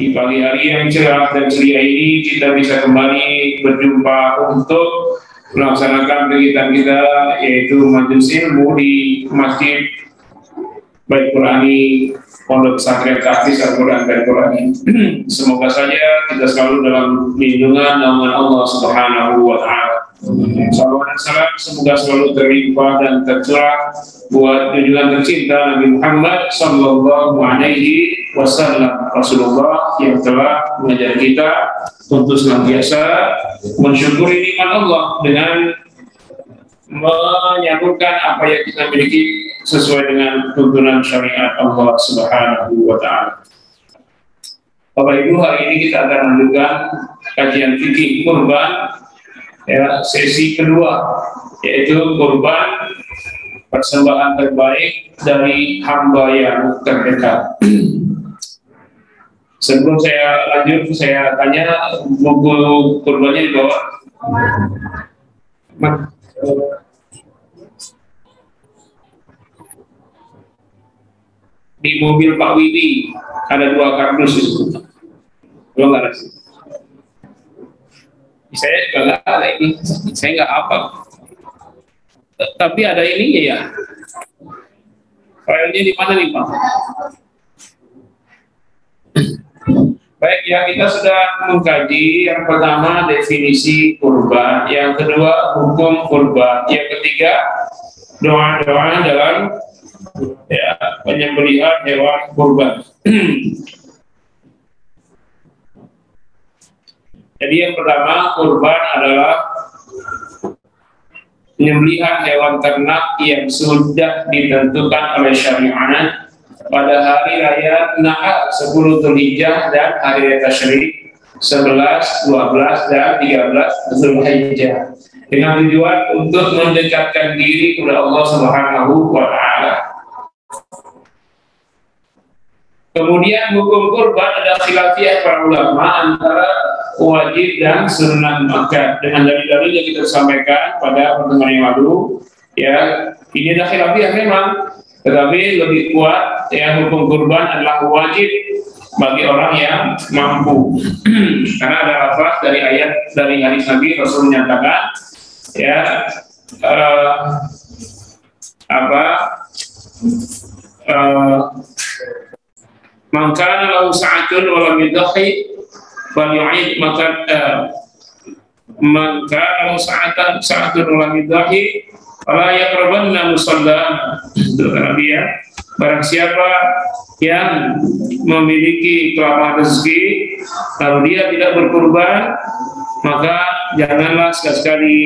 di pagi hari yang cerah dan ceria ini kita bisa kembali berjumpa untuk melaksanakan kegiatan kita, yaitu majelis ilmu di Masjid Bait Qurani Pondok Pesantren Tahfiz Al-Quran dan Qurani. Semoga saja kita selalu dalam lindungan naungan Allah Subhanahu wa Ta'ala. Salawat dan salam semoga selalu terlimpah dan tercurah buat junjungan tercinta Nabi Muhammad Sallallahu Alaihi Wasallam, Rasulullah yang telah mengajar kita untuk senantiasa mensyukuri nikmat Allah dengan menyalurkan apa yang kita miliki sesuai dengan tuntunan syariat Allah Subhanahu wa Ta'ala. Bapak Ibu, hari ini kita akan lanjutkan kajian fikih kurban, ya, sesi kedua, yaitu kurban persembahan terbaik dari hamba yang terdekat. Sebelum saya lanjut, saya tanya buku kurbannya di bawah. Di mobil Pak Widi ada 2 kardus itu. Belum ada sih. Saya juga nggak ada ini. Saya nggak hafal. Tapi ada ininya ya. Filenya di mana nih Pak? Baik ya, kita sudah mengkaji yang pertama definisi kurban, yang kedua hukum kurban, yang ketiga doa-doa dalam ya, penyembelihan hewan kurban. Jadi yang pertama, kurban adalah penyembelihan hewan ternak yang sudah ditentukan oleh syariat pada hari raya Nahar 10 Dzulhijjah dan hari raya Tasyrik 11, 12, dan 13 Dzulhijjah, dengan tujuan untuk mendekatkan diri kepada Allah Subhanahu wa Ta'ala. Kemudian hukum kurban ada khilafiyah para ulama antara wajib dan sunnah muakkad. Dengan dalil-dalil yang kita sampaikan pada pertemuan yang lalu, ya, ini ada khilafiyah memang, tetapi lebih kuat ya, hukum kurban adalah wajib bagi orang yang mampu. Karena ada lafaz dari ayat dari hadis Nabi, Rasul menyatakan ya, man kana lahu sa'atun wa lam yudhi falyu'id, maka man kana lahu sa'atun wa lam yudhi fala yaqrabanna musallana. Itu Nabi ya. Barang siapa yang memiliki kelapangan rezeki lalu dia tidak berkurban, maka janganlah sekali-sekali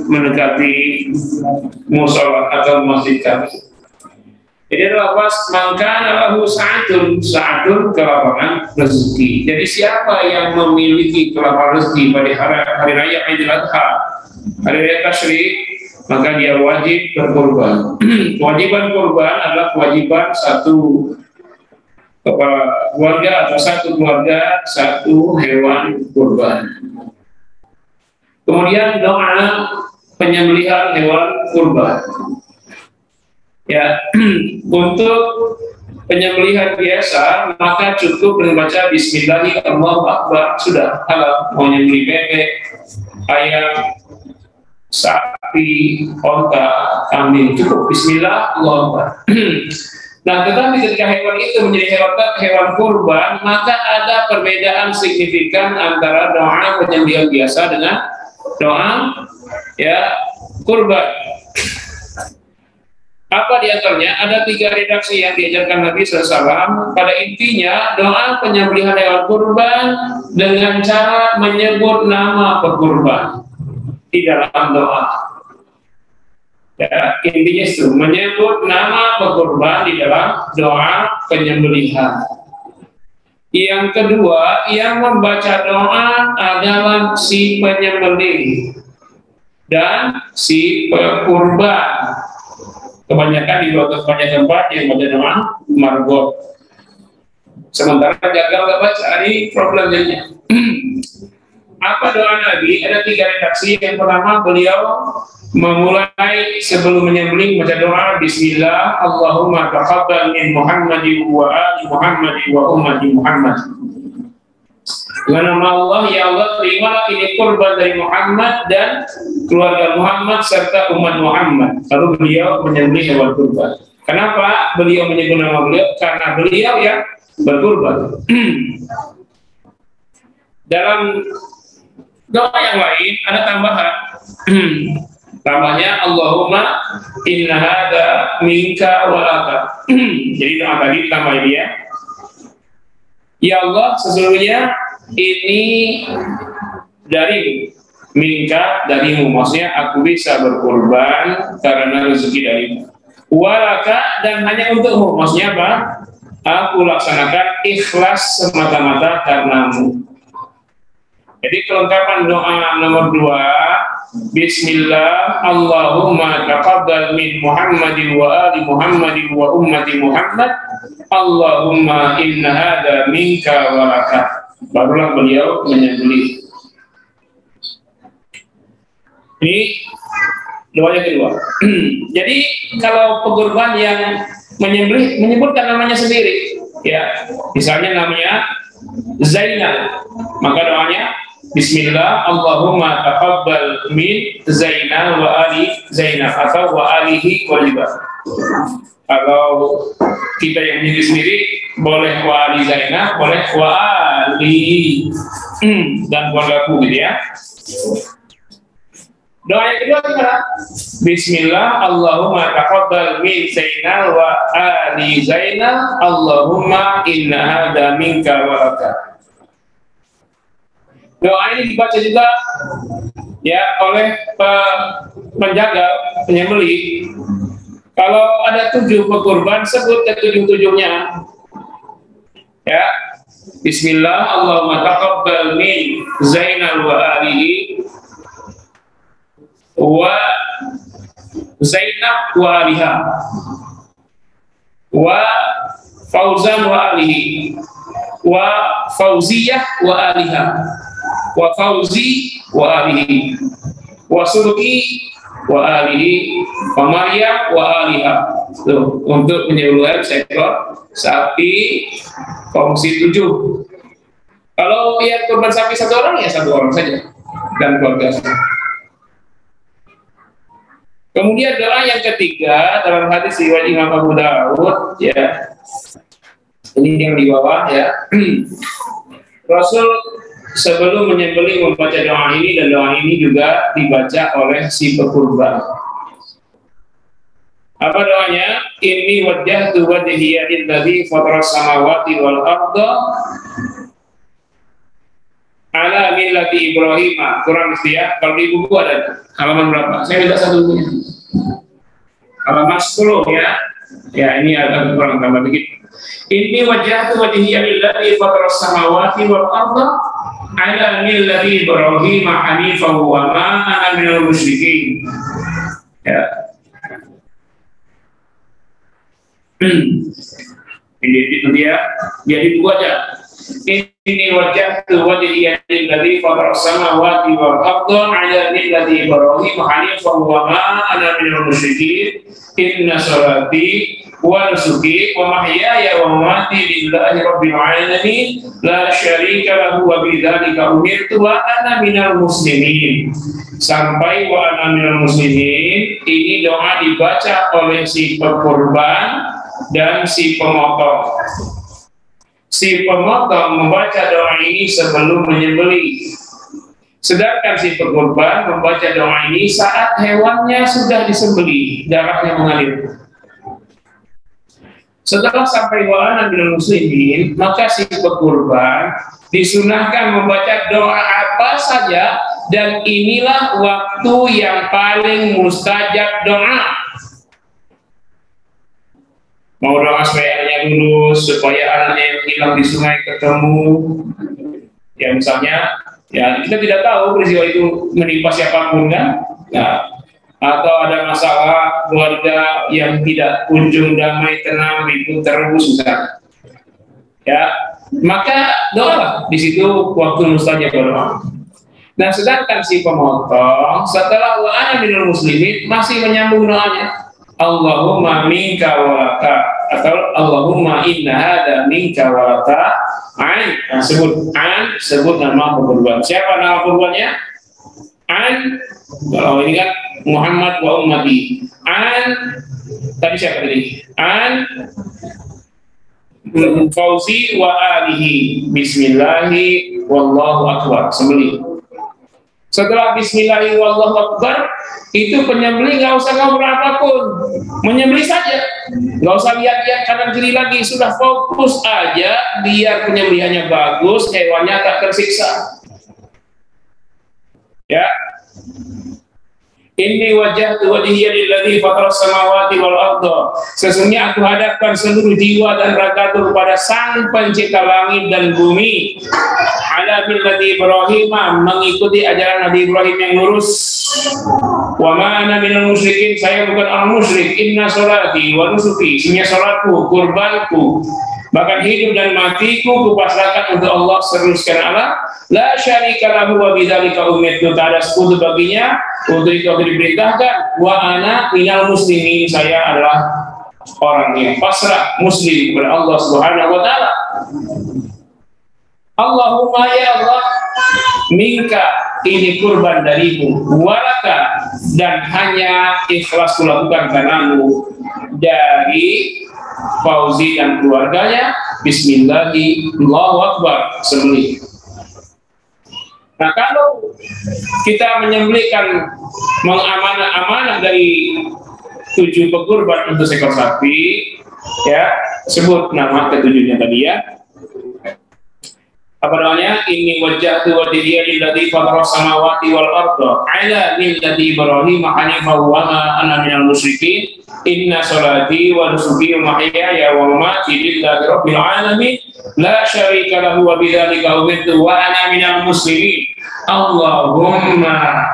mendekati mushola atau masjid kami. Jadi adalah pas mangkana lahu sa'atun kelapangan rezeki. Jadi siapa yang memiliki kelapangan rezeki pada hari raya Idul Adha, hari raya Tasyrik, maka dia wajib berkurban. Kewajiban kurban adalah kewajiban satu kepala keluarga atau satu keluarga satu hewan kurban. Kemudian doa penyembelihan hewan kurban. Ya, untuk penyembelihan biasa maka cukup membaca Bismillahirrahmanirrahim, Allahu Akbar, sudah halal. Mau nyembelih bebek, ayam, sapi, onta, kambing, cukup Bismillah, Allahu Akbar. Nah, tetapi ketika hewan itu menjadi hewan kurban, maka ada perbedaan signifikan antara doa penyembelihan biasa dengan doa ya kurban. Apa diantaranya? Ada 3 redaksi yang diajarkan Nabi SAW. Pada intinya, doa penyembelihan hewan kurban dengan cara menyebut nama pekurban di dalam doa. Ya, intinya itu menyebut nama pekurban di dalam doa penyembelihan. Yang kedua, yang membaca doa adalah si penyembelih dan si pekurban. Kebanyakan di banyak tempat yang baca doa margot. Sementara gagal nggak baca, ini problemnya. Apa doa Nabi? Ada 3 redaksi. Yang pertama, beliau memulai sebelum menyembelih baca doa Bismillah, Allahumma taqabbal min Muhammadin wa ali Muhammadin wa ummati Muhammad. Dengan nama Allah, ya Allah terimalah ini kurban dari Muhammad dan keluarga Muhammad serta umat Muhammad. Lalu beliau menyembelih hewan kurban. Kenapa beliau menyebut nama beliau? Karena beliau yang berkurban. Dalam doa yang lain ada tambahan. Tambahnya Allahumma inna hadza minka wa laka. Jadi doa tadi tambah dia. Ya Allah, sesungguhnya ini dari minka, darimu, maksudnya aku bisa berkurban karena rezeki darimu. Walaka, dan hanya untukmu, maksudnya apa? Aku laksanakan ikhlas semata-mata karenamu. Jadi kelengkapan doa nomor 2, Bismillah, Allahumma taqabbal min Muhammadin wa ali Muhammadin wa ummati Muhammad, Allahumma inna hadza minka wa laka. Barulah beliau menyembelih. Ini doa yang kedua. Jadi kalau pekurban yang menyembelih menyebutkan namanya sendiri, ya, misalnya namanya Zainal, maka doanya Bismillah, Allahumma taqabbal min Zainal wa ali Zainal, atau wa alihi wa liba. Kalau kita yang menyebut sendiri boleh wa ali Zainal, boleh wa ali dan keluargaku, gitu ya. Doa yang kedua gimana? Bismillah, Allahumma taqabbal min Zainal wa ali Zainal, Allahumma inna hadza minka wa laka. Doa ini dibaca juga ya oleh penjaga penyembelih. Kalau ada 7 pekurban, sebut ke-7-7-nya. Ya. Bismillah, Allahumma taqabbal min Zainal wa alihi wa Zainab wa aliha wa Fauzan wa alihi wa Fauziyah wa aliha wa Fauzi wa alihi wa Surki wa alihi wa Maryam wa aliha. Tuh, untuk menyembelih seekor sapi kongsi 7. Kalau yang kurban sapi 1 orang, ya 1 orang saja dan keluarga. Kemudian doa yang ketiga dalam hadis riwayat Imam Abu Dawud, ya, ini yang di bawah, ya. Rasul sebelum menyembelih membaca doa ini, dan doa ini juga dibaca oleh si pekurban. Apa doanya? Inni wajjahtu wajhiya lilladzi fataras samawati wal arda ala millati Ibrahim. Kurang istilah, kalau di buku ada halaman berapa? Saya minta 1 bukunya. Halaman 10, ya. Ya, ini agak kurang, tambah dikit. Inni wajjahtu wajhiya lilladzi fataras samawati wal arda ala millati Ibrahim hanifan wa ma ana minal musyrikin. Ya. Ini dia, jadi buku aja. Ini wajjahtu wajhiya lilladzi fataras samawati wal arda ala millati Ibrahim hanifan wa ma ana minal musyrikin. Inna salati wa nusuki wa mahyaya wa mamati lillahi rabbil alamin la syarika lahu wa bidzalika umirtu wa ana minal muslimin. Sampai wa ana minal muslimin, ini doa dibaca oleh si pekurban dan si pemotong. Si pemotong membaca doa ini sebelum menyembelih, sedangkan si pekurban membaca doa ini saat hewannya sudah disembelih, darahnya mengalir. Setelah sampai wa ana minal muslimin, maka si pekurban disunahkan membaca doa apa saja, dan inilah waktu yang paling mustajab doa. Mau doa supaya anaknya lulus, supaya anaknya yang hilang di sungai ketemu, ya misalnya, ya kita tidak tahu peristiwa itu menimpa siapapun, kan? Nah, atau ada masalah keluarga yang tidak kunjung damai, tenang, ribut terus, misalnya, ya, maka doa di situ waktu mustajab doa. Nah, sedangkan si pemotong setelah wa ana minal muslimin masih menyambung doanya, Allahumma minka wa laka, atau Allahumma inna hadza minka wa laka, sebut nama pembuat. Siapa nama pembuatnya? Kalau ini kan Muhammad wa ummati. Tadi siapa tadi? Fauzi wa alihi. Bismillahi wallahu akbar. Sembelih. Setelah bismillahi wallahu akbar, itu penyembelih nggak usah ngobrol apapun, menyembelih saja, nggak usah lihat-lihat kanan kiri lagi, sudah fokus aja, biar penyembelihannya bagus, hewannya tak tersiksa. Ya. Inni wajjahtu wajhiya lilladzi fataras samawati wal arda. Sesungguhnya aku hadapkan seluruh jiwa dan ragaku kepada Sang Pencipta langit dan bumi. Ala millati Ibrahim, mengikuti ajaran Nabi Ibrahim yang lurus. Wa ma ana minal musyrikin, saya bukan orang musyrik. Inna sholati wa nusuki, sesungguhnya salatku, kurbanku, bahkan hidup dan matiku kupasrahkan untuk Allah seteruskan Allah. La syarika lahu wa bidzalika umirtu, tak ada sekutu baginya, untuk itu aku diperintahkan. Wa ana minal muslimin, saya adalah orang yang pasrah muslim kepada Allah Subhanahu wa taala. Allahumma ya Allah, minka, ini kurban darimu, walaka, dan hanya ikhlas kulakukan karenamu, dari Fauzi dan keluarganya. Bismillahi Allahu akbar, sembelih. Nah, kalau kita menyembelihkan mengamanah dari 7 pekurban untuk seekor sapi, ya, sebut nama ketujuhnya tadi ya. Apa namanya? Ini wajjahtu wajhiya lilladzi fataras samawati wal arda ala millati Ibrahim hanifan wa ma ana minal musyrikin. Inna sholati wa nusuki wa mahyaya wa mamati lillahi rabbil alamin. La syarika lahu wa bidzalika umirtu wa ana minal muslimin. Allahumma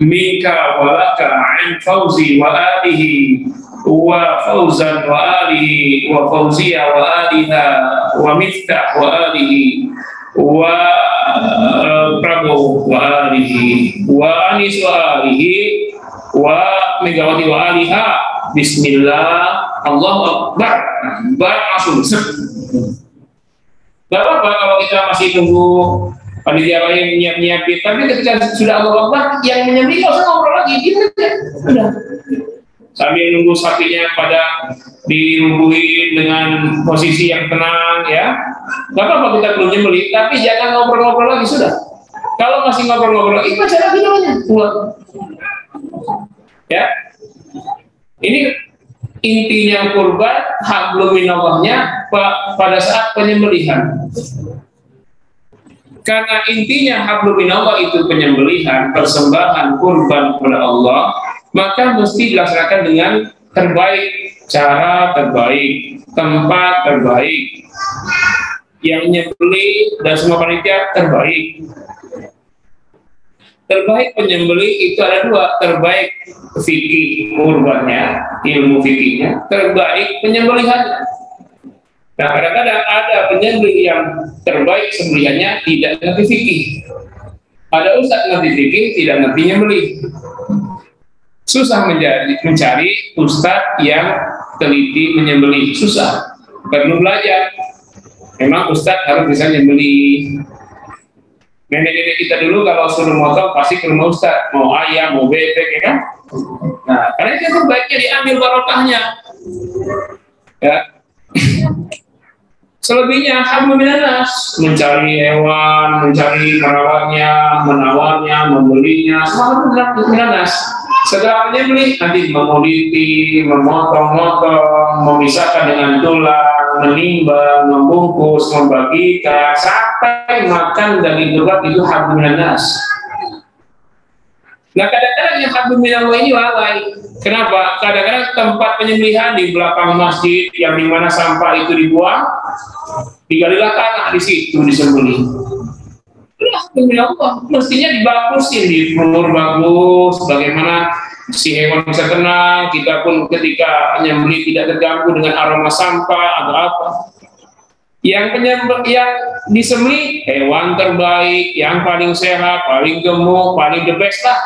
minka wa laka an Fauzi wa alihi wa Fauzan wa alihi wa Fauzia wa aliha wa Miftah wa alihi wa Prabowo wa alihi wa Anis wa alihi wa Megawati wa aliha. Bismillah, Allahu akbar, langsung. Gak apa-apa kalau kita masih tunggu panitia lain nyiap-nyiapin, tapi ketika sudah Allahu akbar, yang menyembelih nggak usah ngobrol lagi, gitu aja, udah. Sambil nunggu sapinya pada dirubuhin dengan posisi yang tenang, ya. Gak apa-apa kita belum nyembelih, tapi jangan ngobrol-ngobrol lagi, sudah. Kalau masih ngobrol-ngobrol lagi, baca lagi namanya, pulang. Ya, ini intinya kurban, hablum minallahnya pada saat penyembelihan. Karena intinya hablum minallah itu penyembelihan, persembahan kurban kepada Allah, maka mesti dilaksanakan dengan terbaik, cara terbaik, tempat terbaik, yang menyembelih dan semua panitia terbaik. Terbaik penyembelih itu ada 2, terbaik fikih kurbannya, ilmu fikihnya, terbaik penyembelihannya. Nah, kadang-kadang ada penyembelih yang terbaik sembelihannya tidak ngerti fikih. Ada ustadz ngerti fikih, tidak ngerti nyembelih. Susah mencari ustadz yang teliti menyembelih, susah. Perlu belajar. Memang ustadz harus bisa nyembelih. Nenek-nenek kita dulu kalau suruh motong pasti ke rumah ustadz, mau ayam, mau bebek, ya kan? Nah, karena itu terbaiknya diambil barokahnya. Ya. Selebihnya hablum minannas, mencari hewan, mencari merawatnya, menawarnya, membelinya, semua hablum minannas. Setelah menyembelih nanti memoliti, memotong-motong, memisahkan dengan tulang, menimbang, membungkus, membagikan, sampai makan daging kurban itu hablum minannas. Nah, kadang-kadang yang hablum minallah ini lalai. Kenapa? Kadang-kadang tempat penyembelihan di belakang masjid yang dimana sampah itu dibuang, digalilah tanah di situ disembelih. Hablum minallah mestinya dibagusin, diflor bagus, bagaimana si hewan bisa tenang, kita pun ketika menyembelih tidak terganggu dengan aroma sampah atau apa. Yang disembelih hewan terbaik, yang paling sehat, paling gemuk, paling the best lah.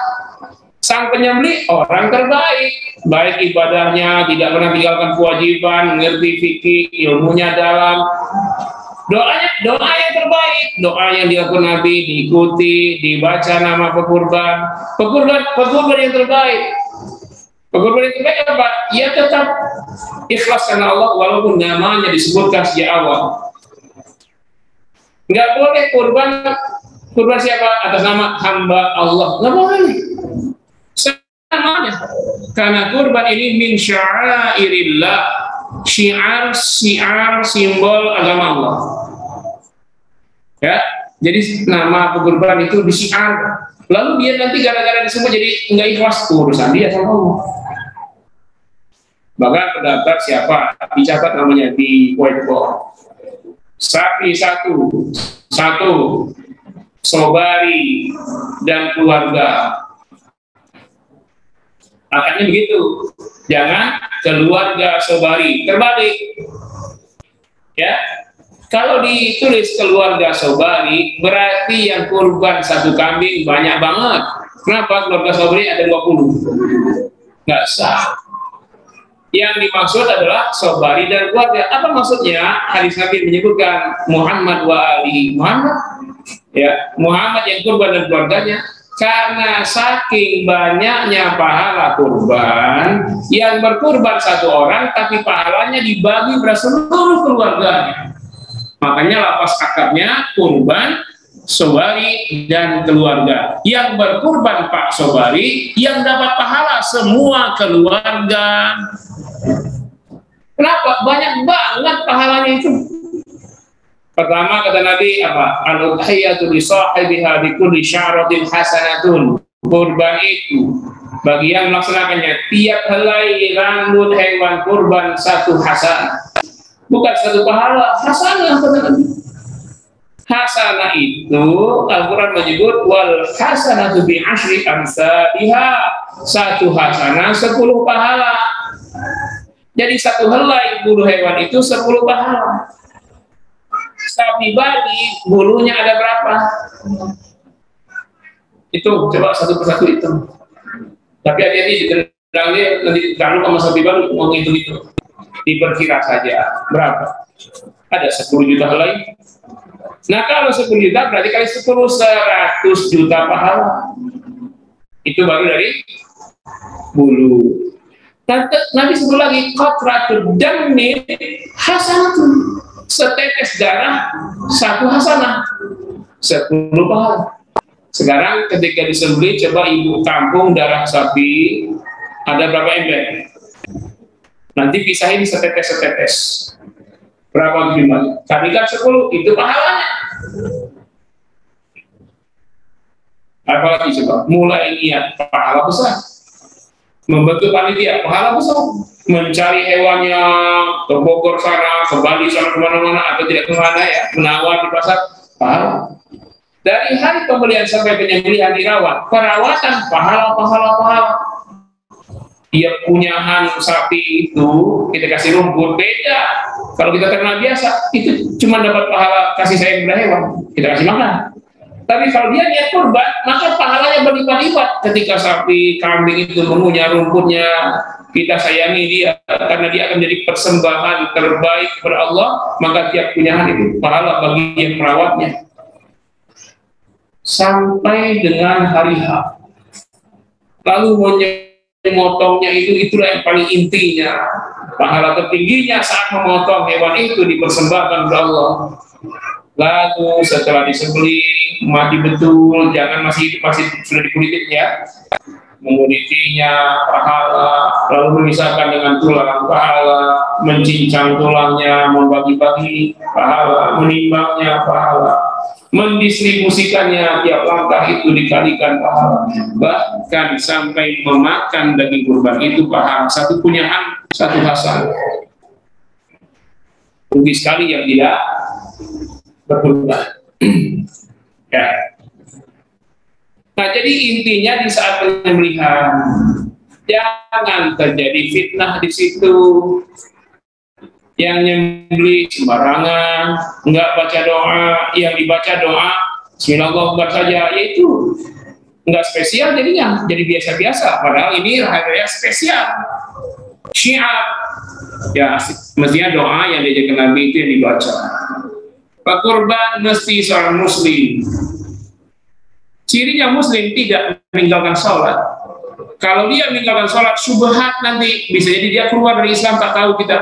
Sang penyembelih orang terbaik, baik ibadahnya, tidak pernah tinggalkan kewajiban, mengerti fikih, ilmunya dalam. Doa yang terbaik, doa yang dilakukan Nabi, diikuti, dibaca nama pekurban yang terbaik. Pekurban yang terbaik apa? Ya tetap ikhlas karena Allah walaupun namanya disebutkan sejak awal. Nggak boleh kurban siapa atas nama hamba Allah, nggak boleh. Namanya karena kurban ini min sya'airillah, syiar simbol agama Allah. Ya, jadi nama kurban itu disiar. Lalu dia nanti gara-gara disebut jadi nggak ikhlas, urusan dia sama Allah. Bahkan terdaftar siapa, dicatat namanya di whiteboard. Sapi satu, sobari dan keluarga. Makanya begitu, jangan keluarga sobari, terbalik. Ya, kalau ditulis keluarga sobari, berarti yang kurban satu kambing banyak banget. Kenapa? Keluarga sobari ada 20. Nggak sah. Yang dimaksud adalah sobari dan keluarga. Apa maksudnya? Hadis Nabi menyebutkan Muhammad wa ali Muhammad. Ya, Muhammad yang kurban dan keluarganya. Karena saking banyaknya pahala kurban, yang berkurban satu orang tapi pahalanya dibagi pada seluruh keluarganya. Makanya lapas akadnya kurban, sobari dan keluarga. Yang berkurban Pak Sobari, yang dapat pahala semua keluarga. Kenapa? Banyak banget pahalanya itu. Pertama kata Nabi apa? Al-udhiyatu li sahibiha bi kulli sya'ratin hasanatun. Kurban itu bagi yang melaksanakannya tiap helai rambut hewan kurban satu hasanah. Bukan satu pahala, hasanah kata Nabi. Hasanah itu Al-Quran menyebut wal hasanatu bi asyri amsalihha. Satu hasanah 10 pahala. Jadi satu helai bulu hewan itu 10 pahala. Sapi bali bulunya ada berapa? Itu coba satu persatu itu. Tapi hati-hati nanti terlalu sama sapi bali mau ngitung itu. Diperkira saja berapa? Ada 10 juta helai. Nah kalau 10 juta berarti kali 10 100 juta pahala. Itu baru dari bulu. Nabi sebut lagi qatratul dammi hasanatun. Setetes darah satu hasanah 10 pahala. Sekarang ketika disembelih coba ibu tampung darah sapi ada berapa ember, nanti pisahin setetes berapa jumlahnya, kali kan 10 itu pahalanya. Apalagi coba mulai niat pahala besar, membentuk panitia pahala besar, mencari hewannya ke Bogor sana, ke Bali sana, kemana-mana atau tidak kemana ya, menawar di pasar, pahala. Dari hari pembelian sampai penyembelihan dirawat, perawatan pahala. Dia punyahan sapi itu kita kasih rumput beda. Kalau kita ternak biasa itu cuma dapat pahala kasih sayang kepada hewan, kita kasih makan. Tapi kalau dia niat kurban, maka pahalanya berlipat-lipat. Ketika sapi, kambing itu mengunyah rumputnya, kita sayangi dia karena dia akan menjadi persembahan terbaik kepada Allah, maka tiap punyahan itu pahala bagi yang merawatnya sampai dengan hari H. Lalu memotongnya itulah yang paling intinya. Pahala tertingginya saat memotong hewan itu dipersembahkan kepada Allah. Lalu setelah disembelih mati betul, jangan masih sudah dikulitin ya, mengulitinya pahala, lalu memisahkan dengan tulang pahala, mencincang tulangnya, membagi-bagi pahala, menimbangnya pahala, mendistribusikannya tiap langkah itu dikalikan pahala, bahkan sampai memakan daging kurban itu pahala, satu punyahan satu hasanah. Rugi sekali yang tidak berkurban. Ya. Nah, jadi intinya di saat penyembelihan jangan terjadi fitnah di situ. Yang nyembelih sembarangan, enggak baca doa, yang dibaca doa Bismillahirrahmanirrahim saja, yaitu enggak spesial jadinya, jadi biasa-biasa. Padahal ini hari raya spesial. Syiar, ya mestinya doa yang diajarkan Nabi itu yang dibaca. Berkurban mesti seorang muslim. Cirinya muslim tidak meninggalkan sholat. Kalau dia meninggalkan sholat, syubhat nanti bisa jadi dia keluar dari Islam, tak tahu kita.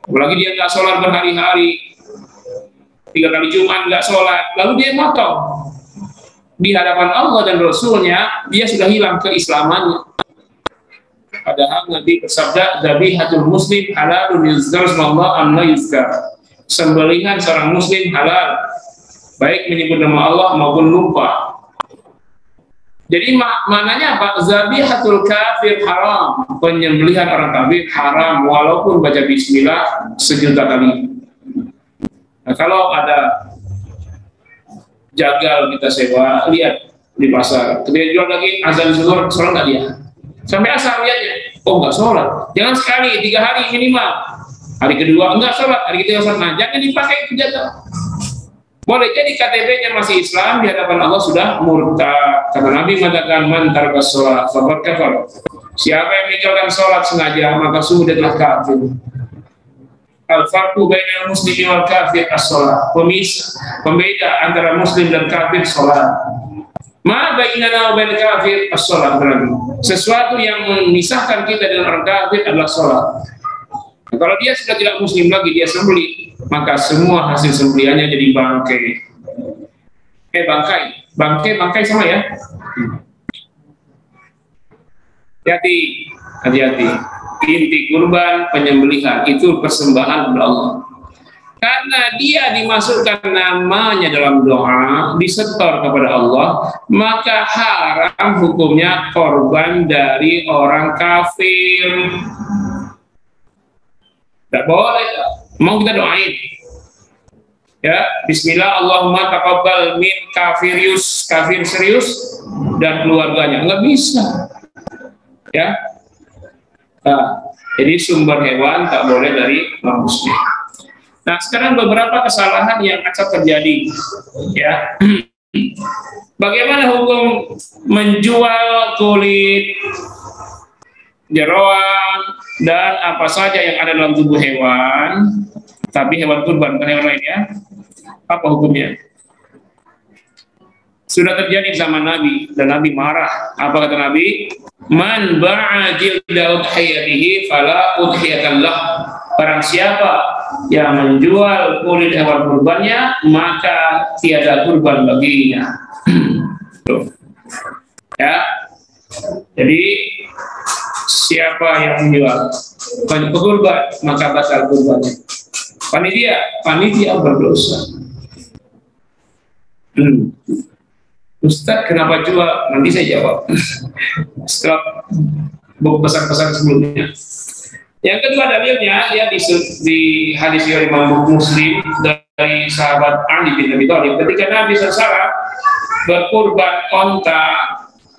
Apalagi dia nggak sholat berhari-hari, 3 kali Jumat nggak sholat, lalu dia motong. Di hadapan Allah dan Rasulnya, dia sudah hilang keislamannya. Padahal Nabi bersabda, "Dhabihatul muslim halalun yuzkar ismallah am la yuzkar." Sembelihan seorang muslim halal, baik menyebut nama Allah maupun lupa. Jadi maknanya apa? Zabihatul kafir haram, penyembelihan orang kafir haram walaupun baca bismillah 1.000.000 kali. Nah, kalau ada jagal kita sewa, lihat di pasar, ketika jual lagi azan zuhur, sholat nggak dia? Sampai asal lihatnya, oh nggak sholat. Jangan sekali, 3 hari minimal. Hari kedua enggak sholat, hari ketiga sholat. Nah, jangan dipakai itu jagal. Boleh jadi KTP-nya masih Islam, di hadapan Allah sudah murtad. Kata Nabi mengatakan, man tarkas sholat faqad kafar. Siapa yang meninggalkan sholat sengaja, maka sungguh dia telah kafir. Al-farqu bainal muslimi wal kafir as-sholat. Pembeda antara muslim dan kafir sholat. Ma bainana wa bainal kafir as-sholat. Sesuatu yang memisahkan kita dengan orang kafir adalah sholat. Nah, kalau dia sudah tidak muslim lagi, dia sembelih, maka semua hasil sembelihannya jadi bangkai. Bangkai sama ya. Hati-hati. Inti kurban penyembelihan itu persembahan kepada Allah. Karena dia dimasukkan namanya dalam doa, disetor kepada Allah, maka haram hukumnya korban dari orang kafir. Tidak boleh. Mau kita doain, ya, Bismillah Allahumma taqabbal min kafir serius dan keluarganya. Nggak bisa, ya. Nah, jadi sumber hewan tak boleh dari orang muslim. Nah, sekarang beberapa kesalahan yang acap terjadi, ya. Bagaimana hukum menjual kulit, jeroan, dan apa saja yang ada dalam tubuh hewan, tapi hewan kurban bukan hewan lain, ya. Apa hukumnya? Sudah terjadi zaman Nabi dan Nabi marah. Apa kata Nabi? Man ba'a jilda udhiyatihi fala udhiyatallah. Barang siapa yang menjual kulit hewan kurbannya, maka tiada kurban baginya. Ya. Jadi siapa yang menjual kurban, maka batal kurbannya. Panitia berdosa. Ustaz, kenapa jual? Nanti saya jawab setelah pesan-pesan sebelumnya. Yang kedua dalilnya, ya, di hadis riwayat Imam Muslim dari sahabat Ali bin Abi Thalib, ketika Nabi SAW berkurban onta,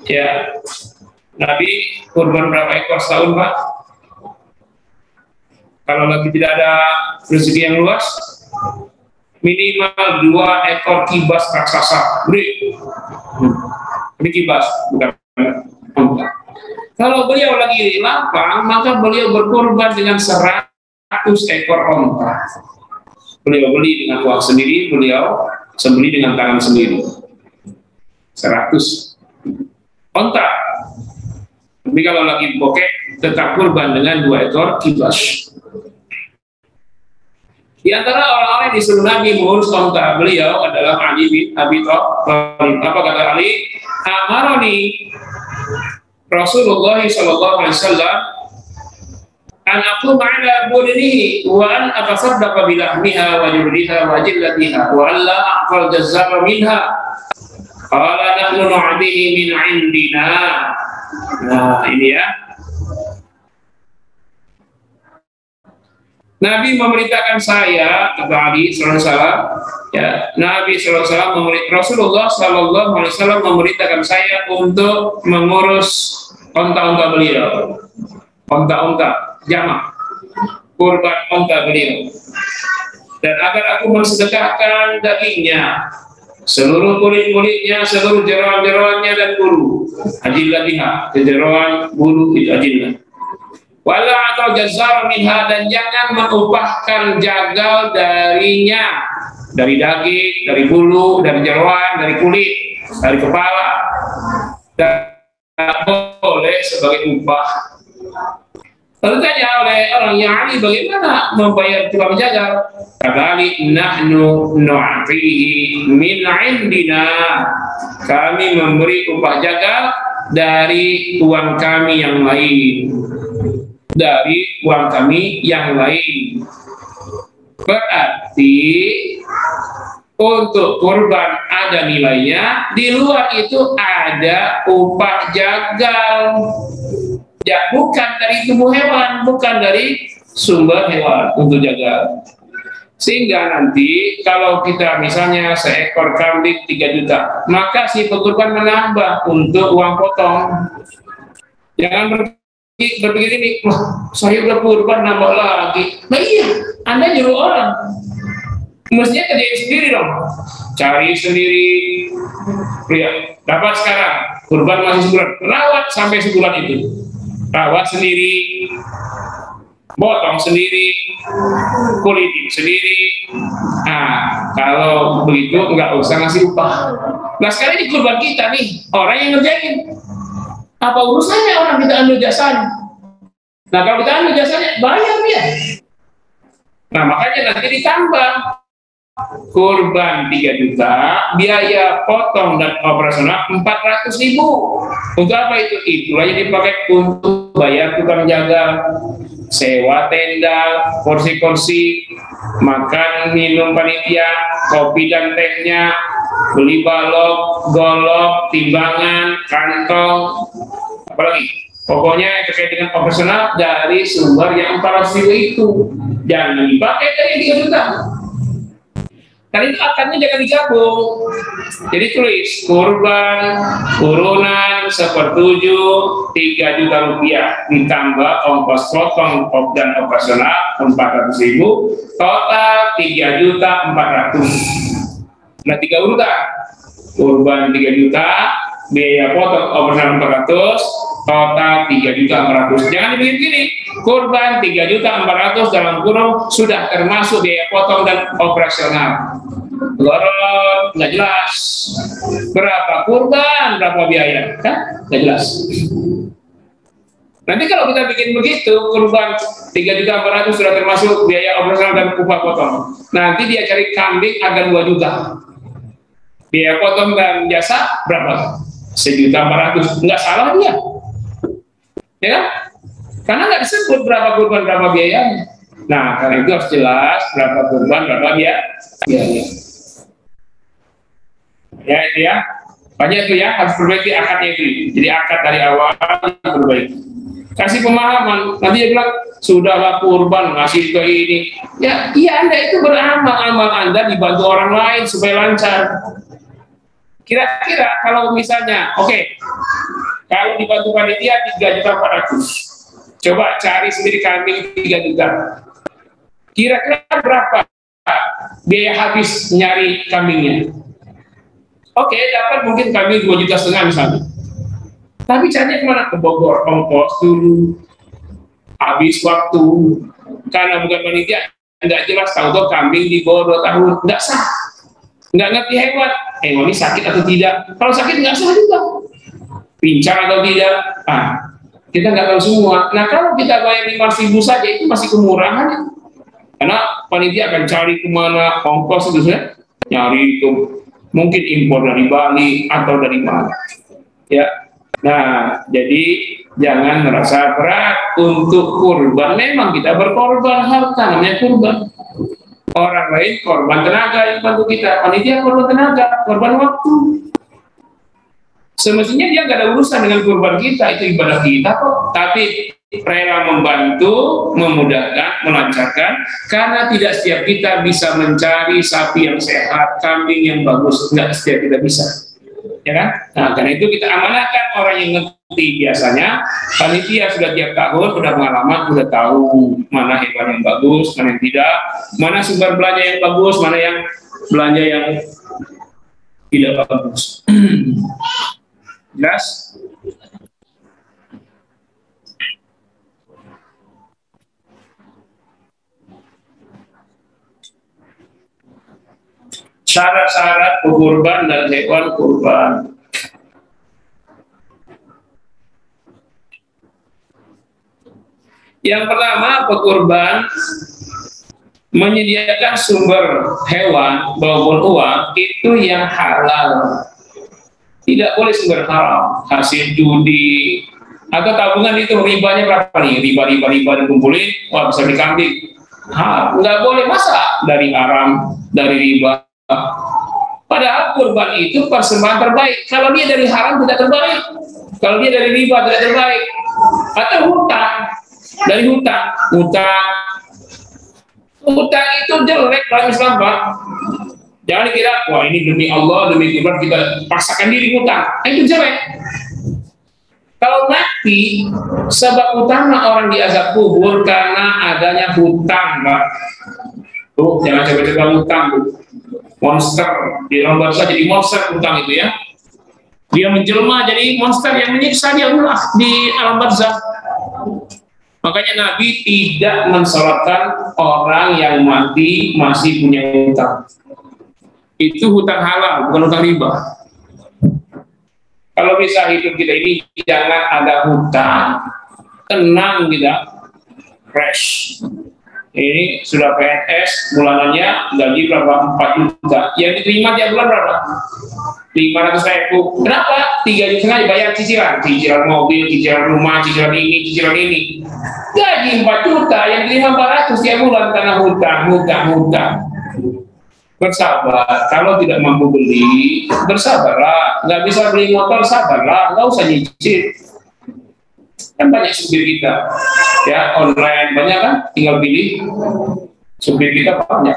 ya, Nabi kurban berapa ekor setahun, Pak? Kalau lagi tidak ada rezeki yang luas, minimal 2 ekor kibas raksasa. Ini kibas, bukan onta. Kalau beliau lagi lapang, maka beliau berkurban dengan 100 ekor onta. Beliau beli dengan uang sendiri, beliau sembelih dengan tangan sendiri. 100 onta. Tapi kalau lagi bokeh, tetap kurban dengan 2 ekor kibas. Di antara orang-orang yang disuruh Nabi mengurus onta, beliau adalah Ali bin Abi Thalib. Apa kata Ali? Amaroni Rasulullah SAW an aku ma'ala budnihi wa an atasaddaqa bilahmiha wa jurdiha wa jillatiha wa alla aqfal jazzara minha qala nahnu nu'adihi min indina. Nah, ini ya, Nabi memerintahkan saya, kata Ali SAW, ya, Nabi SAW Rasulullah SAW memerintahkan saya untuk mengurus onta-onta beliau, onta-onta jamak, kurban onta beliau, dan agar aku mensedekahkan dagingnya, seluruh kulit-kulitnya, seluruh jeroan-jeroannya dan bulu, ajillatiha, jeroan bulu itu ajillah. Wala atau jazar minha, dan jangan mengupahkan jagal darinya. dari daging, dari bulu, dari jeroan, dari kulit, dari kepala, dan boleh sebagai upah. Lalu tanya oleh orang yang ahli, bagaimana membayar tukang jagal? Kali nahnu nu'tihi min indina, kami memberi upah jagal dari uang kami yang lain, dari uang kami yang lain. Berarti untuk kurban ada nilainya, di luar itu ada upah jagal. Ya, bukan dari tubuh hewan, bukan dari sumber hewan untuk jagal. Sehingga nanti kalau kita misalnya seekor kambing 3 juta, maka si pekurban menambah untuk uang potong. Jangan berpikir ini, wah saya udah kurban nambah lagi. Nah iya, Anda nyuruh orang. Mestinya kerjain sendiri dong. Cari sendiri. Ya, dapat sekarang, kurban masih sebulan. Rawat sampai sebulan itu. Rawat sendiri, potong sendiri, kulitin sendiri. Nah, kalau begitu nggak usah ngasih upah. Nah sekarang ini kurban kita nih, orang yang ngerjain. Apa urusannya orang kita ambil jasanya? Nah kalau kita ambil jasanya, bayar dia. Nah makanya nanti ditambah kurban 3 juta, biaya potong dan operasional 400.000. Untuk apa itu? Itu aja dipakai untuk bayar tukang jaga, sewa tenda, kursi-kursi, makan minum panitia, kopi dan tehnya, beli balok, golok, timbangan, kantong, apalagi. Pokoknya terkait dengan operasional dari sumber yang 400.000 itu. Jangan dipakai dari 3 juta. Karena itu akadnya jangan digabung. Jadi tulis kurban urunan 1/7 3 juta rupiah ditambah ongkos potong dan operasional 400.000, total 3.400.000. Nah 3 urutan, kurban 3 juta, biaya potong operasional 400, total 3.400.000. Jangan dibikin gini, kurban 3.400.000 dalam kurung sudah termasuk biaya potong dan operasional. Lorot, nggak jelas. Berapa kurban, berapa biaya, kan? Nggak jelas. Nanti kalau kita bikin begitu, kurban 3.400.000 sudah termasuk biaya operasional dan upah potong. Nanti dia cari kambing agak 2 juta. Biaya potong dan jasa berapa? 1.400.000. Nggak salah dia. Ya kan? Karena nggak disebut berapa kurban, berapa biayanya. Nah, karena itu harus jelas berapa kurban, berapa biaya. Ya itu ya, banyak itu ya, harus perbaiki akadnya itu. Jadi akad dari awal perbaiki. Kasih pemahaman. Nanti dia bilang sudahlah kurban ngasih ke ini. Ya, iya Anda itu beramal, amal Anda dibantu orang lain supaya lancar. Kira-kira kalau misalnya, oke, kalau dibantu panitia 3.400.000, coba cari sendiri kambing 3 juta. Kira-kira berapa biaya habis nyari kambingnya? Oke, dapat mungkin kambing 2,5 juta misalnya. Tapi caranya kemana? Ke Bogor, ongkos dulu, habis waktu. Karena bukan panitia, nggak jelas, tahu-tahu kambing di bawah 2 tahun, nggak sah. Nggak ngerti hewan ini sakit atau tidak. Kalau sakit nggak sah juga. Pincang atau tidak, kita nggak tahu semua. Nah kalau kita bayar 5.000 saja itu masih kemurahan. Karena panitia akan cari kemana ongkos itu ya, nyari itu mungkin impor dari Bali atau dari mana. Ya, nah jadi jangan merasa berat untuk kurban. Memang kita berkorban harta, namanya kurban. Orang lain korban tenaga yang bantu kita, panitia korban tenaga, korban waktu. Semestinya dia nggak ada urusan dengan kurban kita, itu ibadah kita kok. Tapi rela membantu, memudahkan, melancarkan, karena tidak setiap kita bisa mencari sapi yang sehat, kambing yang bagus, nggak setiap kita bisa, ya kan? Nah, karena itu kita amanahkan orang yang ngerti. Biasanya panitia sudah tiap tahun, sudah pengalaman, sudah tahu mana hewan yang bagus, mana yang tidak, mana sumber belanja yang bagus, mana yang belanja yang tidak bagus. Jelas? syarat-syarat kurban dan hewan kurban. Yang pertama, pekurban menyediakan sumber hewan maupun uang itu yang halal. Tidak boleh sumber haram, hasil judi atau tabungan itu ribanya berapa nih? Riba dikumpulin, wah bisa beli kambing. Nggak boleh, masa dari haram, dari riba. Padahal kurban itu persembahan terbaik. Kalau dia dari haram tidak terbaik, kalau dia dari riba tidak terbaik. Atau hutang, dari hutang itu jelek dalam Islam, Pak. Jangan dikira, wah ini demi Allah, demi kurban kita paksakan diri hutang. Itu jelek. Kalau mati, sebab utama orang diazab kubur karena adanya hutang, Pak. Tuh, jangan coba-coba hutang, tuh. Monster di dalam bahasa jadi monster hutang itu ya. Dia menjelma jadi monster yang menyiksa dia di alam barzakh. Makanya Nabi tidak mensolatkan orang yang mati masih punya hutang. Itu hutang halal, bukan hutang riba. Kalau bisa hidup kita ini jangan ada hutang, tenang kita, fresh. Ini sudah PNS, bulanannya gaji berapa? 4 juta. Yang diterima tiap bulan berapa? 500.000. Kenapa? 3,5 juta bayar cicilan mobil, cicilan rumah, cicilan ini. Gaji 4 juta, yang diterima 400 tiap bulan karena hutang. Bersabar, kalau tidak mampu beli, bersabarlah. Nggak bisa beli motor, sabarlah, nggak usah nyicil. Kan banyak supir kita, ya online banyak kan, tinggal pilih. Supir kita banyak.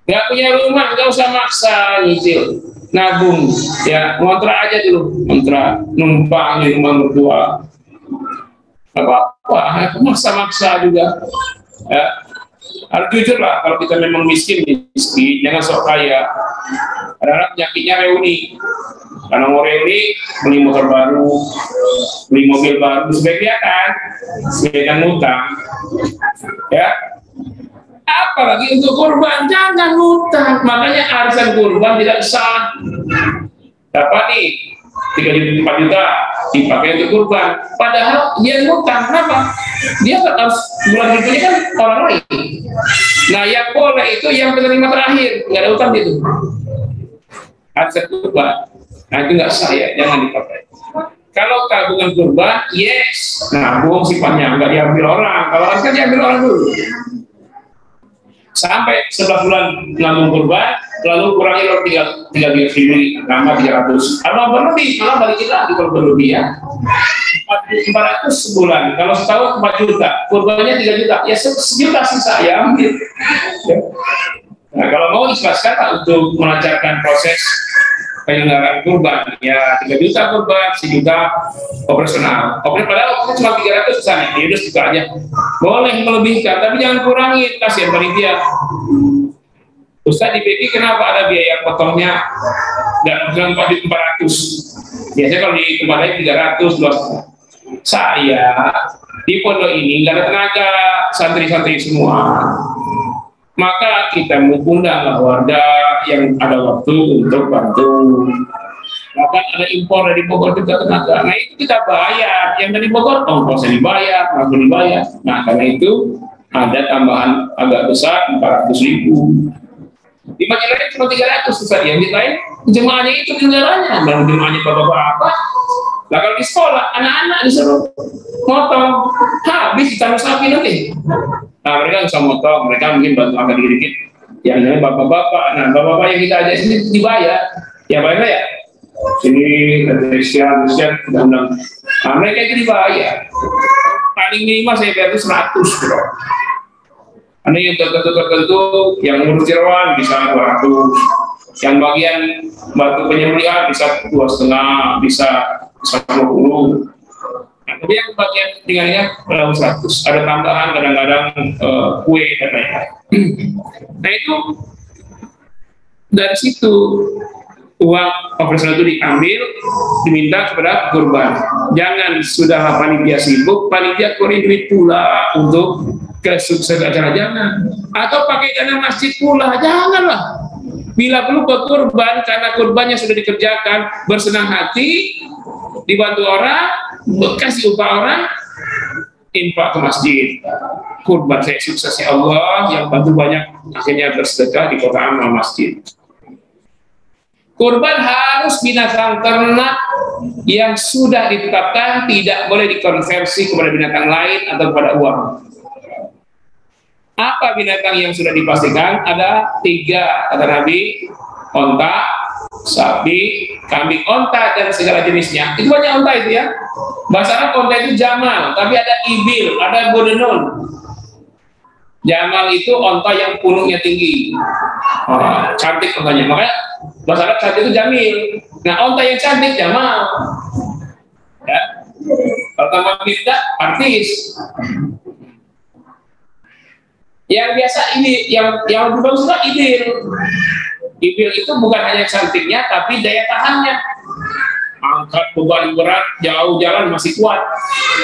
Nggak punya rumah, nggak usah maksa nyicil, nabung, ya ngontrak aja dulu, ngontrak, numpang di rumah mertua. Apa-apa, maksa juga. Ya. Harus jujur lah, kalau kita memang miskin, jangan sok kaya. Kadang-kadang penyakitnya reuni. Karena mau reuni, beli motor baru, beli mobil baru, sebaiknya kan, ngutang. Ya, apalagi untuk kurban, jangan ngutang. Makanya arisan kurban tidak sah. Dapat nih 3,4 juta dipakai untuk kurban, padahal dia ngutang. Kenapa? Dia harus bulan berikutnya kan orang lain. Nah yang boleh itu yang penerima terakhir, nggak ada utang itu. Arisan kurban, nah itu nggak sah ya, jangan dipakai. Kalau tabungan kurban, yes, nabung sifatnya nggak diambil orang. Kalau harusnya diambil orang dulu. Sampai 11 bulan nabung kurban, lalu kurangi 3.000, tambah 300. Kalau berlebih, malah balikin lagi kalau berlebih ya. 400 sebulan, kalau setahun 4 juta, kurbannya 3 juta, ya 1 juta sih saya ambil. Nah kalau mau ikhlaskan untuk melancarkan proses penyelenggaraan kurban, ya 3 juta kurban, 1 juta operasional. Padahal cuma 300 misalnya, ya udah suka aja. Boleh melebihkan, tapi jangan kurangi, kasihan panitia. Ustaz di BK kenapa ada biaya potongnya nggak 400? Biasanya kalau di tempat lain 300, 200. Saya di pondok ini nggak ada tenaga, santri-santri semua. Maka kita mengundanglah warga yang ada waktu untuk bantu. Maka ada impor dari Bogor juga tenaga. Nah itu kita bayar. Yang dari Bogor ongkosnya dibayar, langsung dibayar. Nah karena itu ada tambahan agak besar 400.000. Di masjid lain cuma 300 besar. Yang di lain jemaahnya itu negaranya, dan jemaahnya bapak-bapak. Nah kalau di sekolah anak-anak disuruh motong, habis ditambah sapi nanti. Nah mereka bisa motong, mereka mungkin bantu agak dikit-dikit. Yang lain bapak-bapak, nah bapak-bapak yang kita ajak sini dibayar, ya bayar ya. Sini Indonesia, undang-undang. Nah mereka itu dibayar. Paling minimal saya bayar itu 100 bro. Ada yang tertentu yang ngurus jeroan bisa 200, yang bagian batu penyembelihan bisa 2,5, bisa 20. Nah, tapi yang bagian tinggalnya 100. Ada tambahan kadang-kadang kue dan lain-lain. Nah itu dari situ uang operasional itu diambil, diminta kepada kurban. Jangan sudah panitia sibuk, panitia keluarin duit pula untuk kesuksesan acara, jangan. Atau pakai dana masjid pula, janganlah. Bila perlu ke kurban, karena kurbannya sudah dikerjakan, bersenang hati, dibantu orang, kasih upah orang, infak ke masjid. Kurban saya sukses ya Allah, yang bantu banyak, akhirnya bersedekah di kota amal masjid. Kurban harus binatang ternak yang sudah ditetapkan, tidak boleh dikonversi kepada binatang lain atau kepada uang. Apa binatang yang sudah dipastikan? Ada 3 kata Nabi: onta, sapi, kambing. Onta dan segala jenisnya, itu banyak onta itu ya. Bahasa Arab onta itu jamal, tapi ada ibil, ada bodenun. Jamal itu onta yang punuknya tinggi, cantik ontanya, makanya bahasa Arab cantik itu jamil. Nah, onta yang cantik jamal ya. Pertama tidak artis. Yang biasa ini, yang lebih bagus juga ibil. Ibil itu bukan hanya cantiknya, tapi daya tahannya. Angkat beban berat, jauh jalan masih kuat.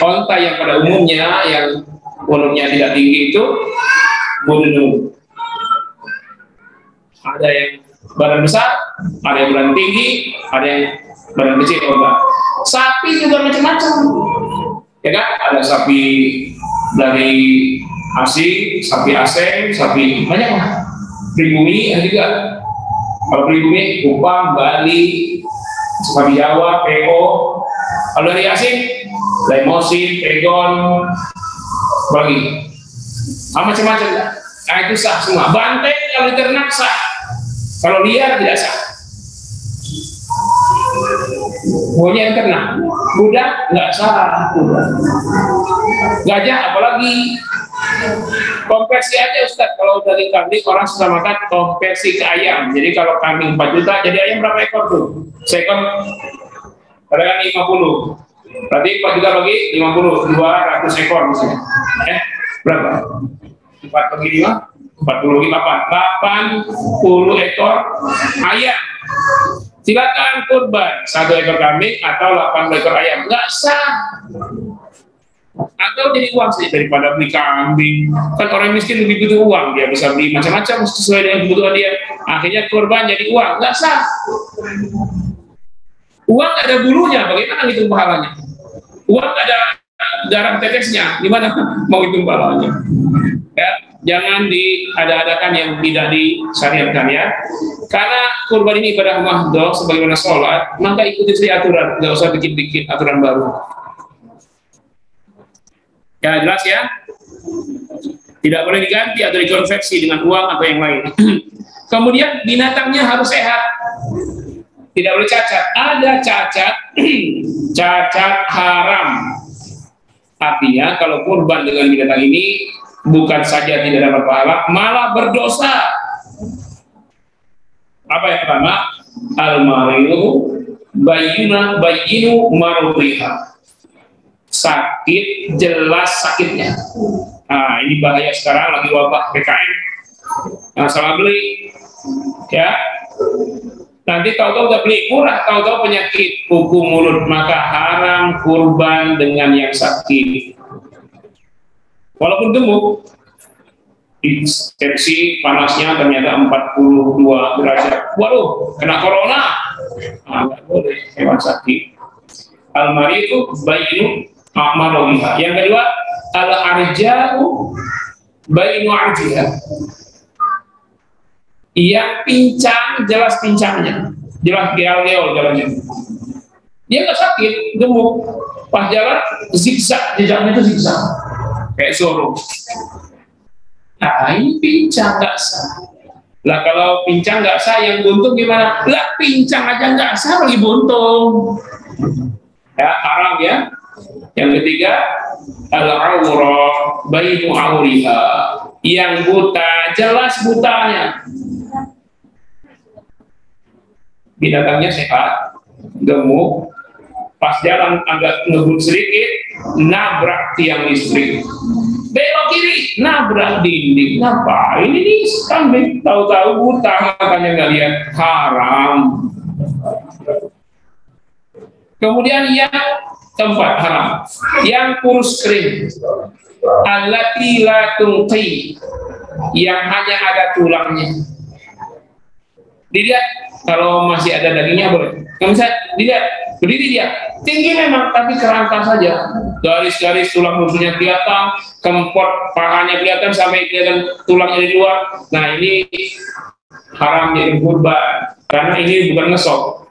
Onta yang pada umumnya yang volumenya tidak tinggi itu bodenun. Ada yang badan besar, ada yang badan tinggi, ada yang badan kecil. Sapi juga macam-macam, ya kan? Ada sapi dari asing, sapi asing, sapi banyak lah. Pribumi ada juga. Kalau pribumi, Kupang, Bali, sapi Jawa, PO. Kalau dari asing, Lemosin, Pegon, bagi macam-macam. Nah, itu sah semua. Banteng kalau diternak sah, kalau liar tidak sah. Pokoknya yang ternak. Budak nggak sah. Gajah apalagi. Konversi aja Ustaz. Kalau dari kambing orang susah makan, konversi ke ayam. Jadi kalau kambing 4 juta, jadi ayam berapa ekor tuh? Seekor katakan 50. Berarti 4 juta bagi 50, 200 ekor misalnya. Berapa? 4 bagi 5, 40 lagi 80 ekor ayam. Silakan kurban 1 ekor kambing atau 80 ekor ayam. Nggak sah. Atau jadi uang sih daripada beli kambing. Kan orang miskin lebih butuh uang, dia bisa beli macam-macam sesuai dengan kebutuhan dia. Akhirnya kurban jadi uang. Nggak sah. Uang nggak ada bulunya, bagaimana ngitung pahalanya? Uang nggak ada darah tetesnya, gimana mau hitung pahalanya? Ya, jangan diada-adakan yang tidak disyariatkan ya. Karena kurban ini ibadah mahdoh sebagaimana sholat, maka ikuti saja aturan, nggak usah bikin-bikin aturan baru. Ya jelas ya. Tidak boleh diganti atau dikonversi dengan uang atau yang lain. Kemudian binatangnya harus sehat. Tidak boleh cacat. Ada cacat, cacat haram. Artinya kalau kurban dengan binatang ini bukan saja tidak dapat pahala, malah berdosa. Apa yang pertama? Al-maridu bayyinu marudhiha. Sakit, jelas sakitnya. Nah, ini bahaya sekarang lagi wabah PKM. Nah, salah beli, ya. Nanti tahu-tahu udah beli murah, tahu-tahu penyakit kuku mulut, maka haram kurban dengan yang sakit. Walaupun gemuk, tensi panasnya ternyata 42 derajat. Waduh, kena corona. Nah, nggak boleh, hewan sakit. Al-mari itu bayyinu a'maluha. Yang kedua, al-arja'u bayyinu arjiha. Yang pincang, jelas pincangnya, jelas geol-geol jalannya. Dia nggak sakit, gemuk, pas jalan zigzag, jejaknya itu zigzag, kayak sorong. Nah, ini pincang nggak sah. Lah kalau pincang nggak sah, yang buntung gimana? Lah pincang aja nggak sah, lagi buntung. Ya, haram ya. Yang ketiga, al-awrah bainu auriha. Yang buta, jelas butanya. Binatangnya sehat, gemuk, pas jalan agak ngebut sedikit, nabrak tiang listrik. Belok kiri, nabrak dinding. Ngapain ini kambing? Tahu-tahu buta, makanya nggak lihat. Haram. Kemudian yang keempat haram, yang kurus kering, allati la tunqi, yang hanya ada tulangnya. Dilihat kalau masih ada dagingnya boleh. Kalau bisa dilihat berdiri dia tinggi memang tapi kerangka saja, garis-garis tulang rusuknya kelihatan, kempot pahanya kelihatan sampai kelihatan tulangnya di luar. Nah ini haram jadi kurban karena ini bukan ngesok,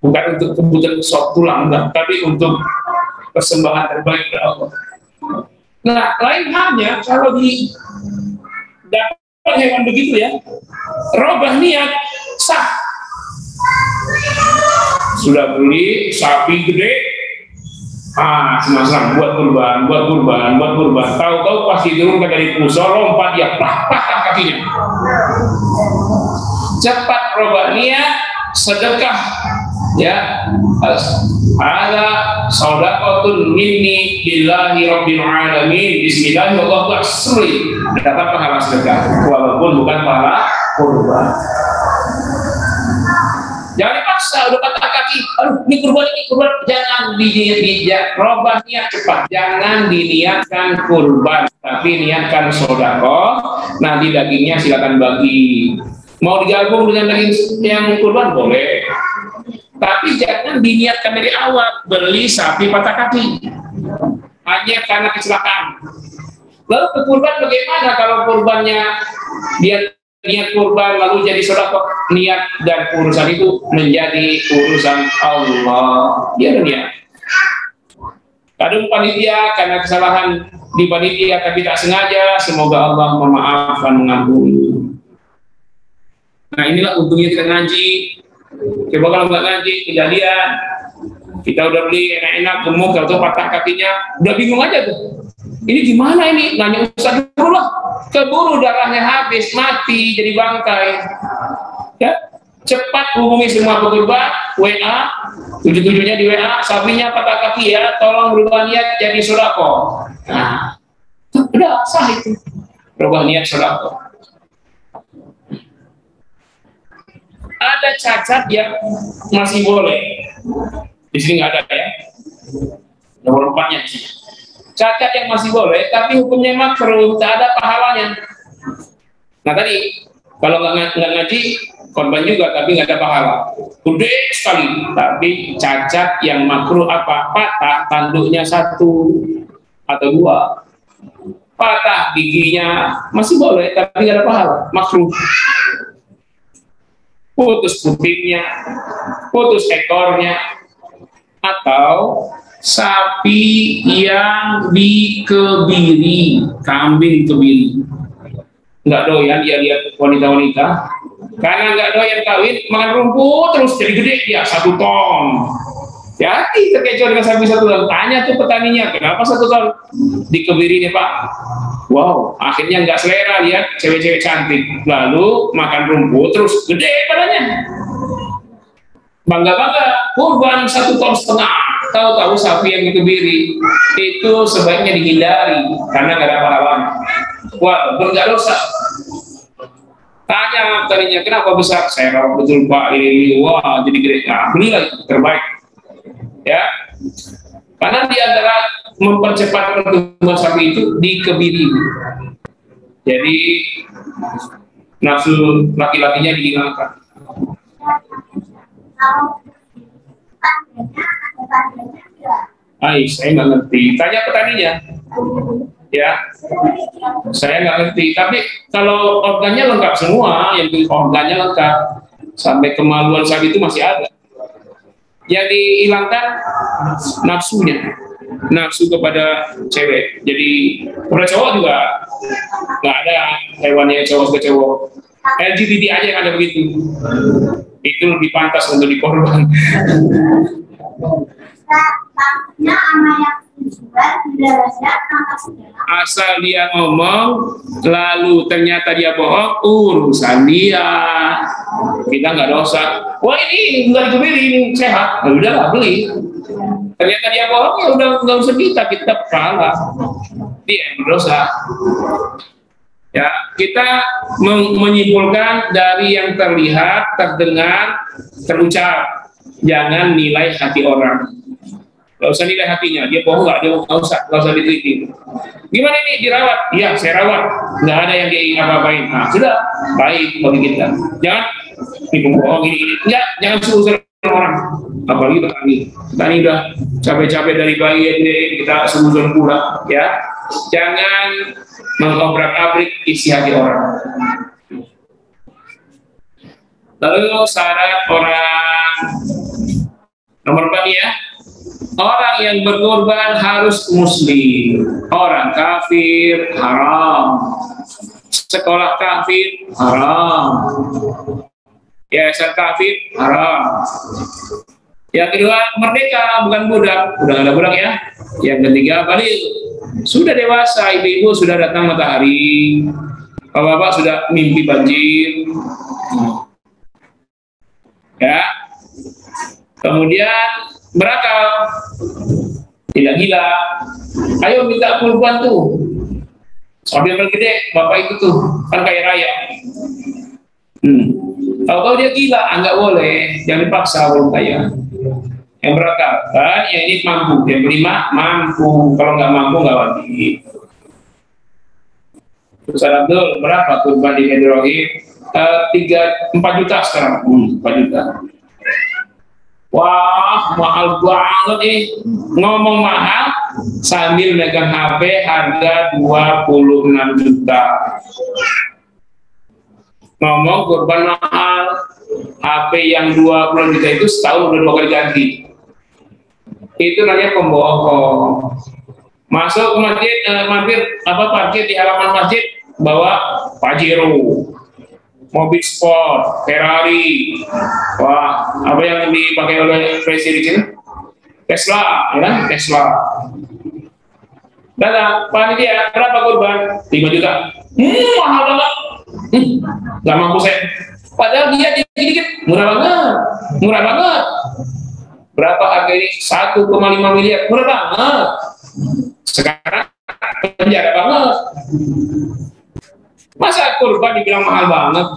bukan untuk kebutuhan ngesok tulang, tapi untuk persembahan terbaik kepada Allah. Nah lain halnya kalau di dapat hewan begitu ya, robah niat sah. Sudah beli sapi gede, senang-senang buat kurban. Tahu-tahu pas diturunkan dari pusat lompat dia patah kakinya. Cepat robah niat sedekah ya. Ada shadaqatun minni billahi rabbil alamin bismillahirrahmanirrahim, dapat pahala sedekah walaupun bukan pahala kurban. Jangan dipaksa, udah patah kaki, aduh ini kurban, jangan diniat, robah niat cepat, jangan diniatkan kurban, tapi niatkan sedekah. Nanti dagingnya silakan bagi, mau digabung dengan daging yang kurban boleh, tapi jangan diniatkan dari awal. Beli sapi patah kaki hanya karena kecelakaan. Lalu ke kurban bagaimana kalau kurbannya dia niat kurban lalu jadi sedekah? Niat dan urusan itu menjadi urusan Allah. Dia niat. Kadang panitia karena kesalahan di panitia tapi tak sengaja, semoga Allah memaafkan, mengampuni. Nah inilah untungnya kita ngaji. Coba kalau nggak ngaji, kejadian kita udah beli enak-enak gemuk, atau patah kakinya, udah bingung aja tuh. Ini gimana ini? Nanya Ustaz dulu lah. Keburu darahnya habis, mati jadi bangkai. Ya, cepat hubungi semua pekurban, WA, 77-nya di WA, sapinya patah kaki ya, tolong berubah niat jadi sedekah. Nah, udah sah itu. Berubah niat sedekah. Ada cacat yang masih boleh. Di sini nggak ada ya. Nomor 4-nya sih. Cacat yang masih boleh, tapi hukumnya makruh, tak ada pahalanya. Nah tadi, kalau nggak ngaji, korban juga, tapi nggak ada pahala. Gede sekali, tapi cacat yang makruh apa? Patah tanduknya 1 atau 2. Patah giginya masih boleh, tapi nggak ada pahala, makruh. Putus kupingnya, putus ekornya, atau sapi yang dikebiri, kambing dikebiri, nggak doyan dia lihat wanita-wanita, karena nggak doyan kawin, makan rumput terus jadi gede dia 1 ton. Jadi terkecoh dengan sapi 1 ton. Tanya tuh petaninya, kenapa 1 ton dikebiri nih Pak? Wow, akhirnya nggak selera lihat cewek-cewek cantik, lalu makan rumput terus gede badannya. Bangga-bangga kurban 1,5 ton. Tahu-tahu sapi yang dikebiri itu sebaiknya dihindari karena nggak ada pahalanya. Wah, nggak dosa. Tanya tadinya kenapa besar? Saya rawat betul Pak ini. Wah, jadi gede. Nah, belilah itu terbaik. Ya, karena di antara mempercepat pertumbuhan sapi itu dikebiri. Jadi nafsu laki-lakinya dihilangkan. Saya nggak ngerti. Tanya petaninya. Ya, saya nggak ngerti. Tapi kalau organnya lengkap semua, yang organnya lengkap, sampai kemaluan sapi itu masih ada. Yang dihilangkan nafsunya, nafsu kepada cewek. Jadi kepada cowok juga nggak ada hewannya cowok ke cowok. LGBT aja yang ada begitu. Itu lebih pantas untuk dikorban. Asal dia ngomong lalu ternyata dia bohong, urusan dia, kita nggak dosa. Wah ini nggak dikebiri, ini sehat, ya udahlah beli. Ternyata dia bohong, ya udah nggak usah kita pahala, dia yang berdosa. Ya, kita menyimpulkan dari yang terlihat, terdengar, terucap. Jangan nilai hati orang. Gak usah nilai hatinya, dia bohong nggak, dia nggak usah diteliti. Gimana ini dirawat? Iya, saya rawat. Nggak ada yang dia apa-apain. Nah, sudah baik bagi kita. Jangan ini pembohong ini. Enggak, jangan suruh orang. Apalagi petani udah capek-capek dari bayi kita suruh pula, ya. Jangan mengobrak-abrik isi hati orang. Lalu syarat orang nomor 4 ya, orang yang berkorban harus muslim. Orang kafir haram, sekolah kafir haram, yayasan kafir haram. Yang kedua, merdeka, bukan budak. Udah ada budak ya. Yang ketiga, balik, sudah dewasa, ibu-ibu sudah datang matahari, bapak-bapak sudah mimpi banjir, ya. Kemudian berakal, tidak gila. Ayo minta kurban tuh, sambil gede, bapak itu tuh kan kaya raya. Kalau dia gila, nggak boleh, jangan dipaksa orang kaya. Yang berakal kan, yang ini mampu. Yang kelima mampu, kalau nggak mampu nggak wajib. Ustaz Abdul, berapa kurban di Medrohim? 4 juta sekarang. 4 juta. Wah, mahal banget nih. Ngomong mahal sambil megang HP harga 26 juta. Ngomong kurban mahal, HP yang 20 juta itu setahun udah 2 kali ganti. Itu namanya pembohong. Masuk ke masjid, parkir di halaman masjid, bawa Pajero, mobil sport, Ferrari. Wah, apa yang dipakai oleh presiden? Tesla, ya, Tesla. Datang, panitia, berapa kurban? 5 juta. Mahal banget. Gak mampu saya. Padahal dia dikit-dikit, murah banget. Berapa harga ini? 1,5 miliar, murah banget. Sekarang penjara banget. Masa kurban dibilang mahal banget?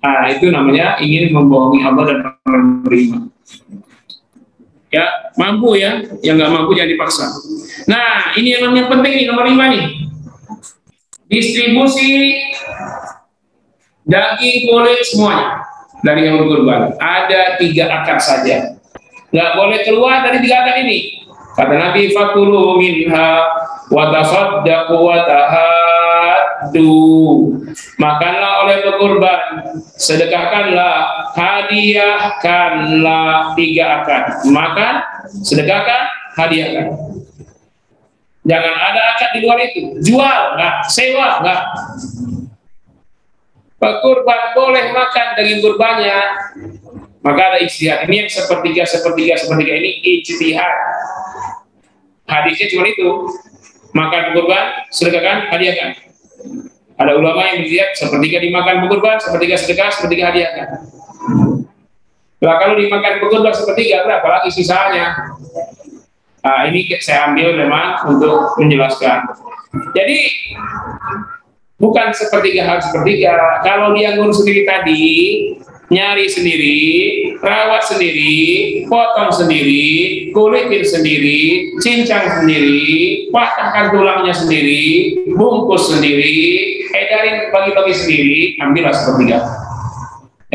Nah, itu namanya ingin membohongi Allah dan menerima. Ya, mampu ya. Yang nggak mampu jangan dipaksa. Nah, ini yang namanya penting nih, nomor 5 nih. Distribusi daging, kulit, semuanya dari yang berkurban. Ada 3 akad saja. Nggak boleh keluar dari 3 akad ini. Kata Nabi, fakulu minha wa tasaddaqu wa tahaddu. Makanlah oleh berkurban, sedekahkanlah, hadiahkanlah. 3 akad. Makan, sedekahkan, hadiahkan. Jangan ada akad di luar itu. Jual, enggak. Sewa, enggak. Berkurban boleh makan daging kurbannya. Maka ada ijtihad. Ini yang sepertiga ini ijtihad. Hadisnya cuma itu. Makan kurban, sedekahkan, hadiahkan. Ada ulama yang berjihad sepertiga dimakan kurban, sepertiga sedekah, sepertiga hadiahkan. Nah, kalau dimakan kurban sepertiga, berapa lagi sisanya? Nah, ini saya ambil memang untuk menjelaskan. Jadi bukan sepertiga harus sepertiga. Kalau dia ngurus sendiri tadi, nyari sendiri, rawat sendiri, potong sendiri, kulitin sendiri, cincang sendiri, patahkan tulangnya sendiri, bungkus sendiri, edarin bagi-bagi sendiri, ambillah sepertiga.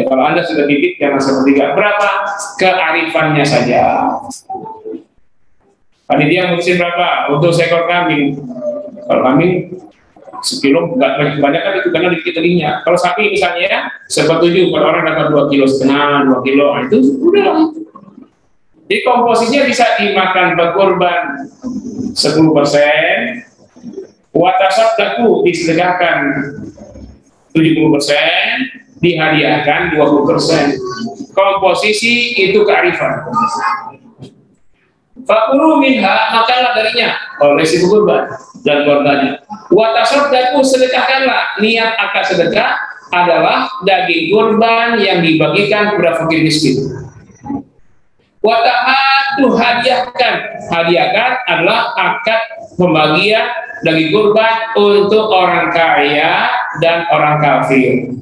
Kalau Anda sudah titip, jangan sepertiga. Berapa? Kearifannya saja. Panitia ngurusin berapa untuk seekor kambing? Kalau kambing sekilo nggak banyak kan itu karena dikit telingnya. Kalau sapi misalnya ya, sepertujuh per orang dapat 2,5 kilo, 2 kilo, nah, itu udah. Jadi komposisinya bisa dimakan berkorban 10%, watasadaqu disedekahkan 70%, dihadiahkan 20%. Komposisi itu kearifan. Fakulu minha, makanlah darinya oleh si kurban dan keluarganya. Watasadaqu, sedekahkanlah. Niat akad sedekah adalah daging kurban yang dibagikan kepada fakir miskin. Watahadu, hadiahkan adalah akad pembagian daging kurban untuk orang kaya dan orang kafir.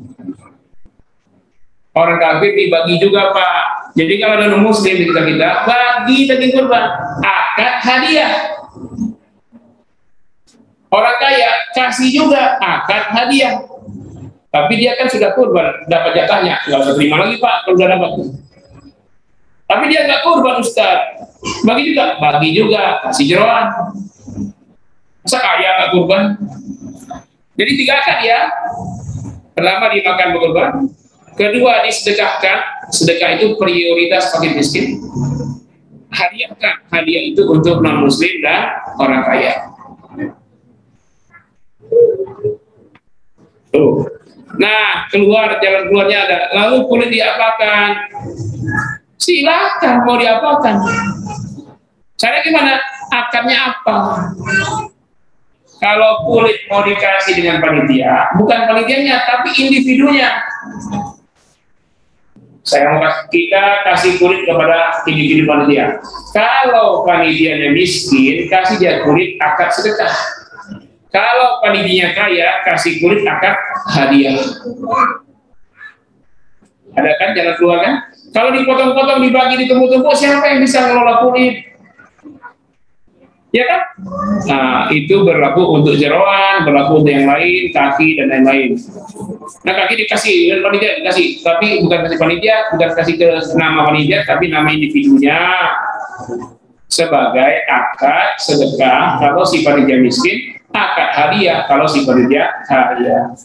Orang kafir dibagi juga, Pak. Jadi kalau ada muslim di kita bagi daging kurban, akad hadiah. Orang kaya kasih juga akad hadiah. Tapi dia kan sudah kurban, dapat jatahnya, nggak usah terima lagi Pak kalau udah dapat. Tapi dia nggak kurban Ustaz, bagi juga, kasih jeroan. Masa kaya nggak kurban? Jadi 3 akad ya. Pertama dimakan berkurban, kedua disedekahkan, sedekah itu prioritas fakir miskin. Hadiah itu untuk non muslim dan orang kaya. Tuh. Nah, jalan keluarnya ada. Lalu kulit diapakan? Silakan mau diapakan. Cara gimana? Akadnya apa? Kalau kulit mau dikasih dengan panitia, bukan panitianya, tapi individunya. Kita kasih kulit kepada individu panitia. Kalau panitianya miskin, kasih dia kulit akad sedekah. Kalau panitianya kaya, kasih kulit akad hadiah. Ada kan jalan keluar kan? Kalau dipotong-potong, dibagi, ditumpuk-tumpuk, siapa yang bisa mengelola kulit? Ya kan? Nah, itu berlaku untuk jeroan, berlaku untuk yang lain, kaki dan lain-lain. Nah, kaki dikasih, panitia dikasih, tapi bukan kasih panitia, bukan kasih ke nama panitia, tapi nama individunya sebagai akad sedekah kalau si panitia miskin, akad hadiah kalau si panitia hadiah.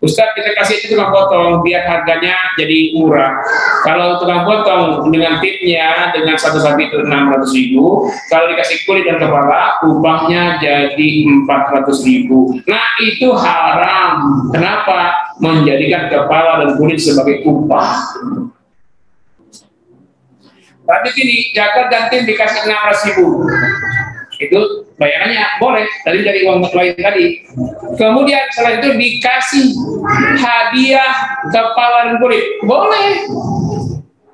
Ustaz, kita kasih itu tukang potong biar harganya jadi murah. Kalau tukang potong dengan tipnya dengan satu sapi itu 600.000, kalau dikasih kulit dan kepala upahnya jadi 400.000. Nah, itu haram. Kenapa? Menjadikan kepala dan kulit sebagai upah. Tapi gini, jagat dan tim dikasih 600.000. Itu bayarannya boleh dari uang lain tadi. Kemudian setelah itu dikasih hadiah kepala dan kulit, boleh.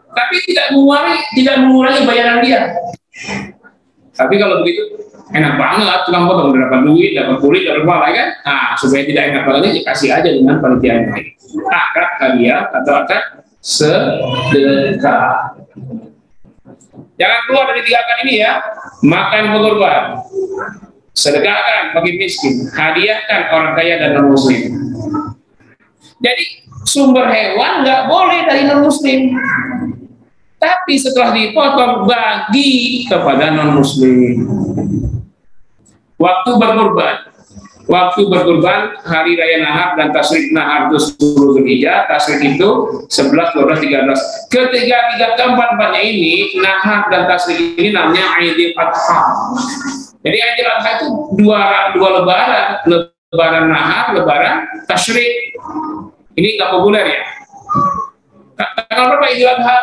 Tapi tidak mengurangi bayaran dia. Tapi kalau begitu enak banget, tukang potong dapat duit, dapat kulit, dapat kepala kan? Nah, supaya tidak enak banget, dikasih aja dengan panitia yang lain. Akad hadiah atau akad sedekah. Jangan keluar dari 3 akad ini ya. Makan berkorban, sedekahkan bagi miskin, hadiahkan orang kaya dan non muslim. Jadi sumber hewan nggak boleh dari non muslim, tapi setelah dipotong bagi kepada non muslim. Waktu berkorban hari raya Nahar dan Tasyrik Nahar itu 10 Zulhijjah, Tasyrik itu 11, 12, 13. Ketiga keempat-empatnya ini, Nahar dan Tasyrik ini namanya Aidil Adha. Jadi Aidil Adha itu dua lebaran, lebaran Nahar, lebaran Tasyrik. Ini nggak populer ya. Tanggal berapa Idul Adha?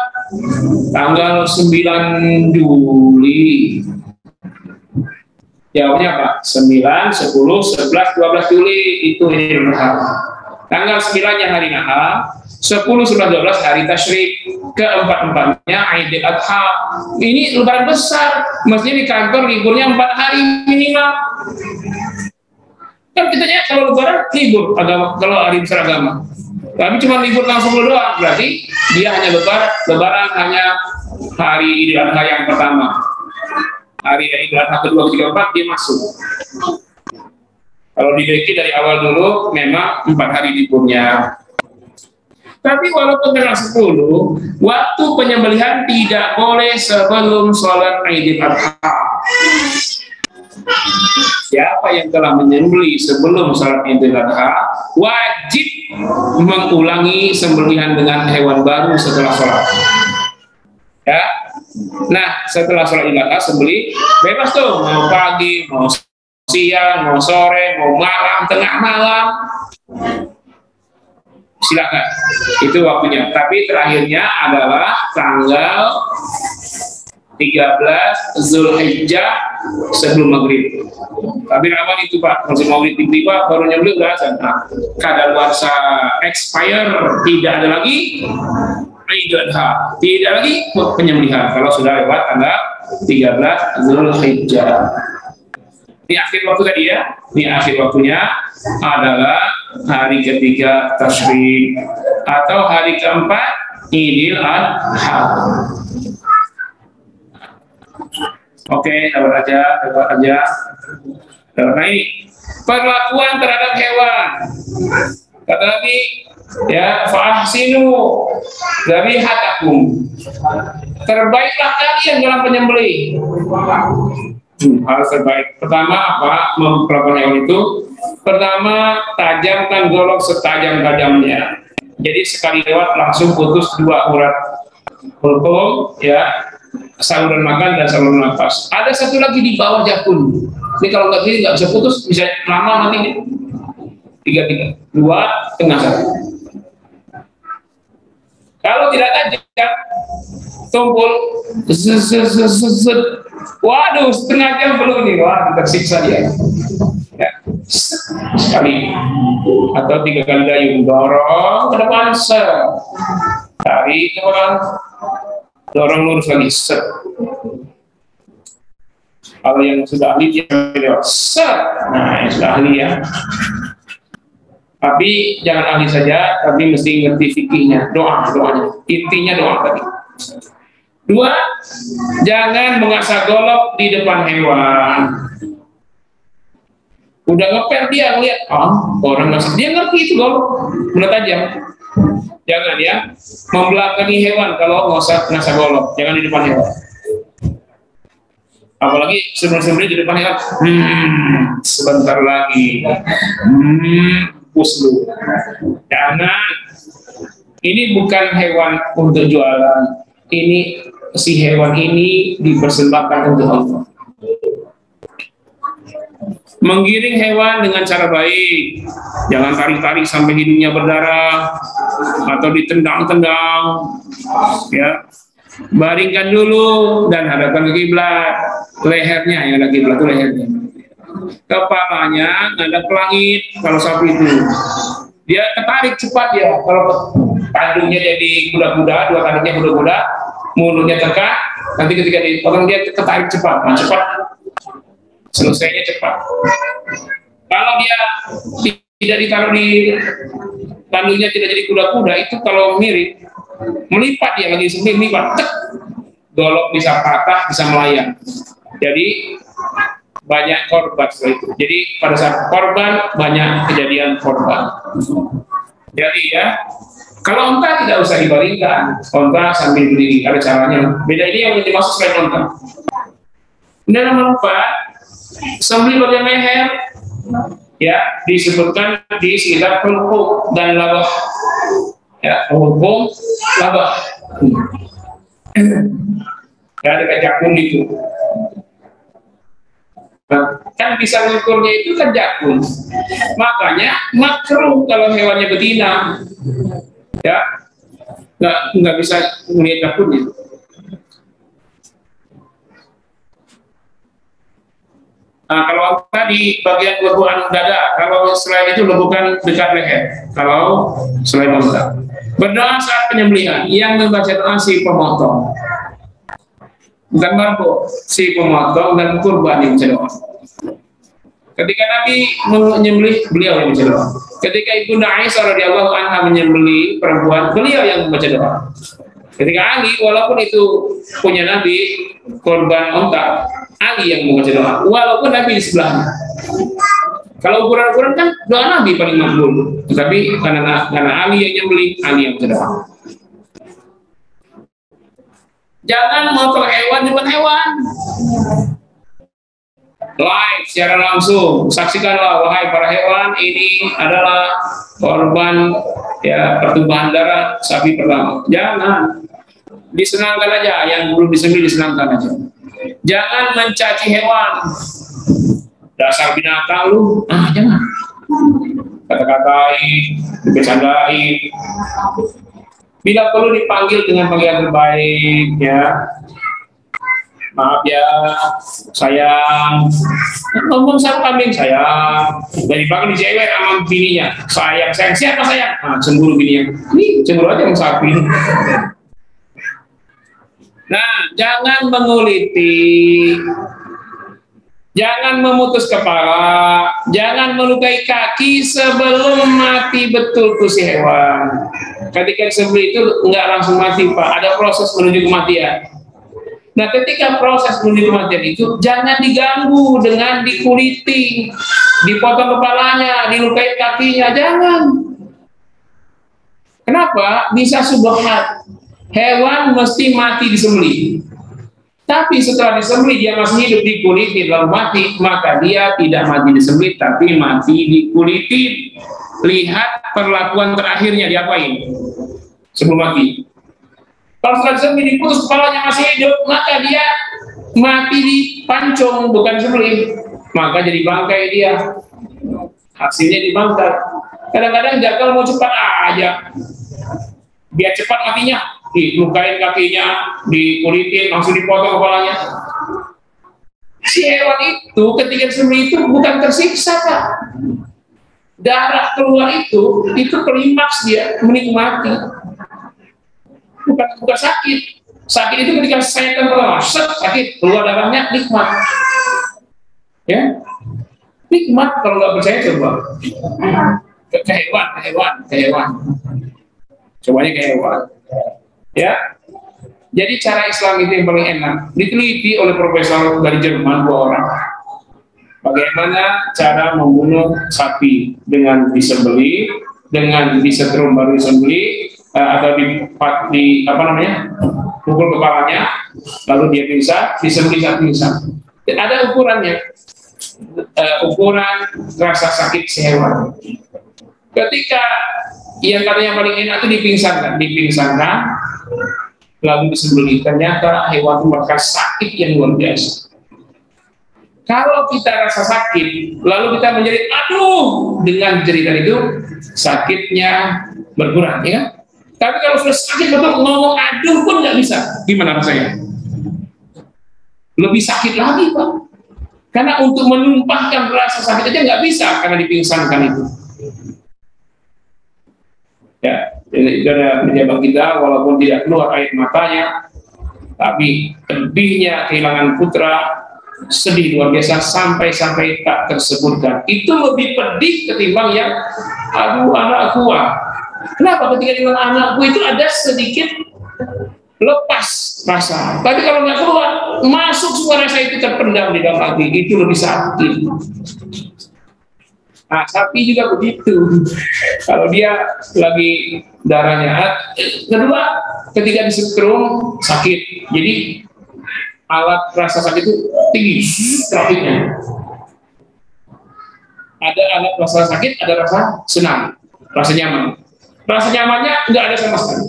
Tanggal 9 Juli. Jawabnya apa? 9, 10, 11, 12 Juli itu Idul Adha. Tanggal 9-nya hari Nahar, 10, 11, 12 hari Tasyrik, keempat-empatnya Idul Adha. Ini lebaran besar, mestinya di kantor liburnya 4 hari minimal. Kan kita lihat kalau lebaran libur agama, kalau hari besar agama. Tapi cuma libur langsung doang, berarti dia hanya lebaran hanya hari Idul Adha yang pertama. Hari Idul Adha kedua, ketiga, keempat dia masuk. Kalau dibagi dari awal dulu memang 4 hari liburnya. Tapi walaupun tanggal 10, waktu penyembelihan tidak boleh sebelum sholat Idul Adha. Siapa yang telah menyembelih sebelum sholat Idul Adha wajib mengulangi sembelihan dengan hewan baru setelah sholat. Ya. Nah, setelah sholat Idul Adha sembelih bebas tuh, mau pagi, mau siang, mau sore, mau malam, tengah malam, silakan. Itu waktunya. Tapi terakhirnya adalah tanggal 13 Zulhijjah sebelum maghrib. Tapi rawan itu Pak, masih maghrib tiba-tiba baru nyembelih udah azan. Nah, kadaluarsa expire, tidak ada lagi Idul Adha, tidak lagi penyembelihan kalau sudah lewat tanggal 13 Zulhijjah. Ini akhir waktu tadi ya. Ini akhir waktunya adalah hari ketiga Tasyrik atau hari keempat Idul Adha. Oke, sabar aja. Nah, ini perlakuan terhadap hewan. Kata Nabi, ya, fa'ahsinu dzabihatakum. Terbaiklah kalian dalam penyembelih. Hal terbaik. Pertama apa? Memperlakukan hewan itu. Pertama, tajamkan golok setajam-tajamnya. Jadi sekali lewat langsung putus dua urat hulqum, ya, saluran makan dan saluran nafas. Ada satu lagi di bawah jakun. Ini kalau nggak gini nggak bisa putus, bisa lama nanti. Tiga, dua, tengah satu. Kalau tidak tajam, tumpul, waduh, setengah jam belum nih, wah tersiksa dia. Ya, sekali atau 3 kali dayung, dorong ke depan, tarik ke belakang, dorong lurus lagi, Kalau yang sudah ahli dia lewat, nah yang sudah ahli ya. Tapi jangan ahli saja, tapi mesti ngerti fikihnya, doanya, intinya doa tadi. 2, jangan mengasah golok di depan hewan. Udah ngepel dia ngeliat, orang ngasah, dia ngerti itu golok, benar tajam. Jangan ya, membelakangi hewan kalau ngasah golok, jangan di depan hewan. Apalagi sebelum di depan hewan, sebentar lagi, puslu. Jangan. Ini bukan hewan untuk jualan. Ini si hewan ini dipersembahkan untuk Allah. Menggiring hewan dengan cara baik. Jangan tarik-tarik sampai hidungnya berdarah atau ditendang-tendang. Ya. Baringkan dulu dan hadapkan ke kiblat. Lehernya yang ada kiblat itu lehernya. Kepalanya ngadap ke langit kalau sapi itu. Dia ketarik cepat ya. Kalau kandungnya jadi kuda-kuda, 2 kandungnya kuda-kuda, mulutnya tekan, nanti ketika dipotong dia ketarik cepat. Nah, cepat. Selesainya cepat. Kalau dia tidak ditaruh di kandungnya tidak jadi kuda-kuda, itu kalau mirip melipat dia lagi sendiri melipat, golok bisa patah, bisa melayang. Jadi banyak korban setelah itu. Jadi pada saat korban banyak kejadian korban. Jadi ya, kalau unta tidak usah dibaringkan, unta sambil berdiri, ada caranya. Beda ini yang dimaksud selain unta. Ini nomor 4, sembelih bagian leher, ya disebutkan di sekitar hulqum dan labah. Ya, hulqum, labah. Ya, dekat jakun itu. Nah, kan bisa ngukurnya itu kan jakun. Makanya makruh kalau hewannya betina. Ya, nggak bisa melihat jakunnya. Nah, kalau tadi bagian lekukan dada, kalau selain itu lekukan dekat leher. Kalau selain unta, berdoa saat penyembelihan yang membaca doa si pemotong, bukan marbo, si pemotong dan kurban yang membaca doa. Ketika Nabi menyembelih, beliau yang membaca doa. Ketika Ibunda Aisyah radhiyallahu anha menyembelih perempuan, beliau yang membaca doa. Ketika Ali, walaupun itu punya Nabi, korban unta, Ali yang membaca doa, walaupun Nabi di sebelahnya. Kalau ukuran-ukuran kan doa Nabi paling makbul, tetapi karena Ali yang nyembelih, Ali yang membaca doa. Jangan memotong hewan di depan hewan. Live secara langsung, saksikanlah wahai para hewan, ini adalah korban ya pertumpahan darah sapi pertama. Jangan, disenangkan aja, yang belum disembelih disenangkan aja. Jangan mencaci hewan, dasar binatang lu, jangan. Kata-katain, bercandain. Bila perlu dipanggil dengan panggilan terbaik, ya. Maaf ya, sayang. Ngomong sama kambing, sayang. Dari belakang di cewek sama bininya, sayang. Siapa sayang? Nah, cemburu bininya. Nih, cemburu aja sama sapi. Nah, jangan menguliti, jangan memutus kepala, jangan melukai kaki sebelum mati betul tuh si hewan. Ketika disembelih itu enggak langsung mati, Pak. Ada proses menuju kematian. Nah, ketika proses menuju kematian itu jangan diganggu dengan dikuliti, dipotong kepalanya, dilukai kakinya, jangan. Kenapa? Bisa subhat. Hewan mesti mati disembelih. Tapi setelah disembelih dia masih hidup dikuliti lalu mati, maka dia tidak mati disembelih tapi mati dikuliti. Lihat perlakuan terakhirnya diapain sebelum mati. Kalau setelah disembelih diputus kepalanya masih hidup, maka dia mati dipancung bukan disembelih, maka jadi bangkai dia. Hasilnya dibangkai. Kadang-kadang jakal mau cepat aja, biar cepat matinya, dilukain kakinya, dikulitin, langsung dipotong kepalanya. Si hewan itu ketika disembelih itu bukan tersiksa, Pak. Darah keluar itu klimaks dia menikmati. Bukan sakit. Sakit itu ketika setan pertama sakit, keluar darahnya nikmat. Ya, nikmat. Kalau nggak percaya coba ke hewan. Cobanya ke hewan. Ya. Jadi cara Islam itu yang paling enak. Diteliti oleh profesor dari Jerman 2 orang. Bagaimana cara membunuh sapi dengan disembelih, dengan disetrum baru disembelih, atau di apa namanya, pukul kepalanya, lalu dia pingsan, disembelih saat pingsan. Ada ukurannya, ukuran rasa sakit si hewan. Ketika yang katanya paling enak itu dipingsankan, lalu disembelih. Ternyata hewan itu merasakan sakit yang luar biasa. Kalau kita rasa sakit, lalu kita menjadi aduh dengan jeritan itu, sakitnya berkurang, ya kan? Tapi kalau sudah sakit betul ngomong aduh pun nggak bisa, gimana rasanya? Lebih sakit lagi, Pak. Karena untuk menumpahkan rasa sakit aja nggak bisa karena dipingsankan itu. Ya, itu ada pejabat kita walaupun tidak keluar air matanya, tapi lebihnya kehilangan putra, sedih luar biasa sampai tak tersebutkan. Itu lebih pedih ketimbang yang aduh anakku. Kenapa? Ketika bilang anakku itu ada sedikit lepas rasa, tapi kalau nggak keluar masuk semua rasa itu terpendam di dalam hati, itu lebih sakit. Nah, sapi juga begitu. Kalau dia lagi darahnya, kedua ketika disetrum sakit, jadi alat rasa sakit itu tinggi trafiknya. Ada alat rasa sakit, ada rasa senang, rasa nyaman. Rasa nyamannya nggak ada sama sekali.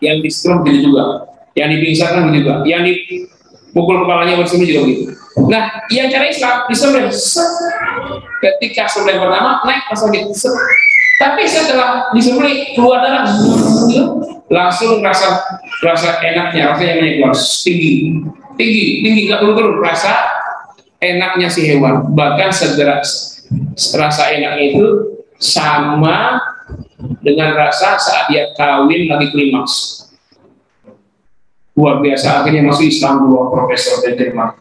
Yang disetrum begitu juga, yang dipingsankan begitu juga, yang dipukul kepalanya bersembelih juga begitu. Nah, yang cara Islam disembelih, ketika sembelih pertama naik rasa sakit, tapi setelah disembelih keluar darah, langsung rasa enaknya, rasanya keluar tinggi, nggak turun rasa enaknya si hewan. Bahkan segera rasa enaknya itu sama dengan rasa saat dia kawin lagi klimaks. Luar biasa, akhirnya masuk Islam dua profesor dari Jerman.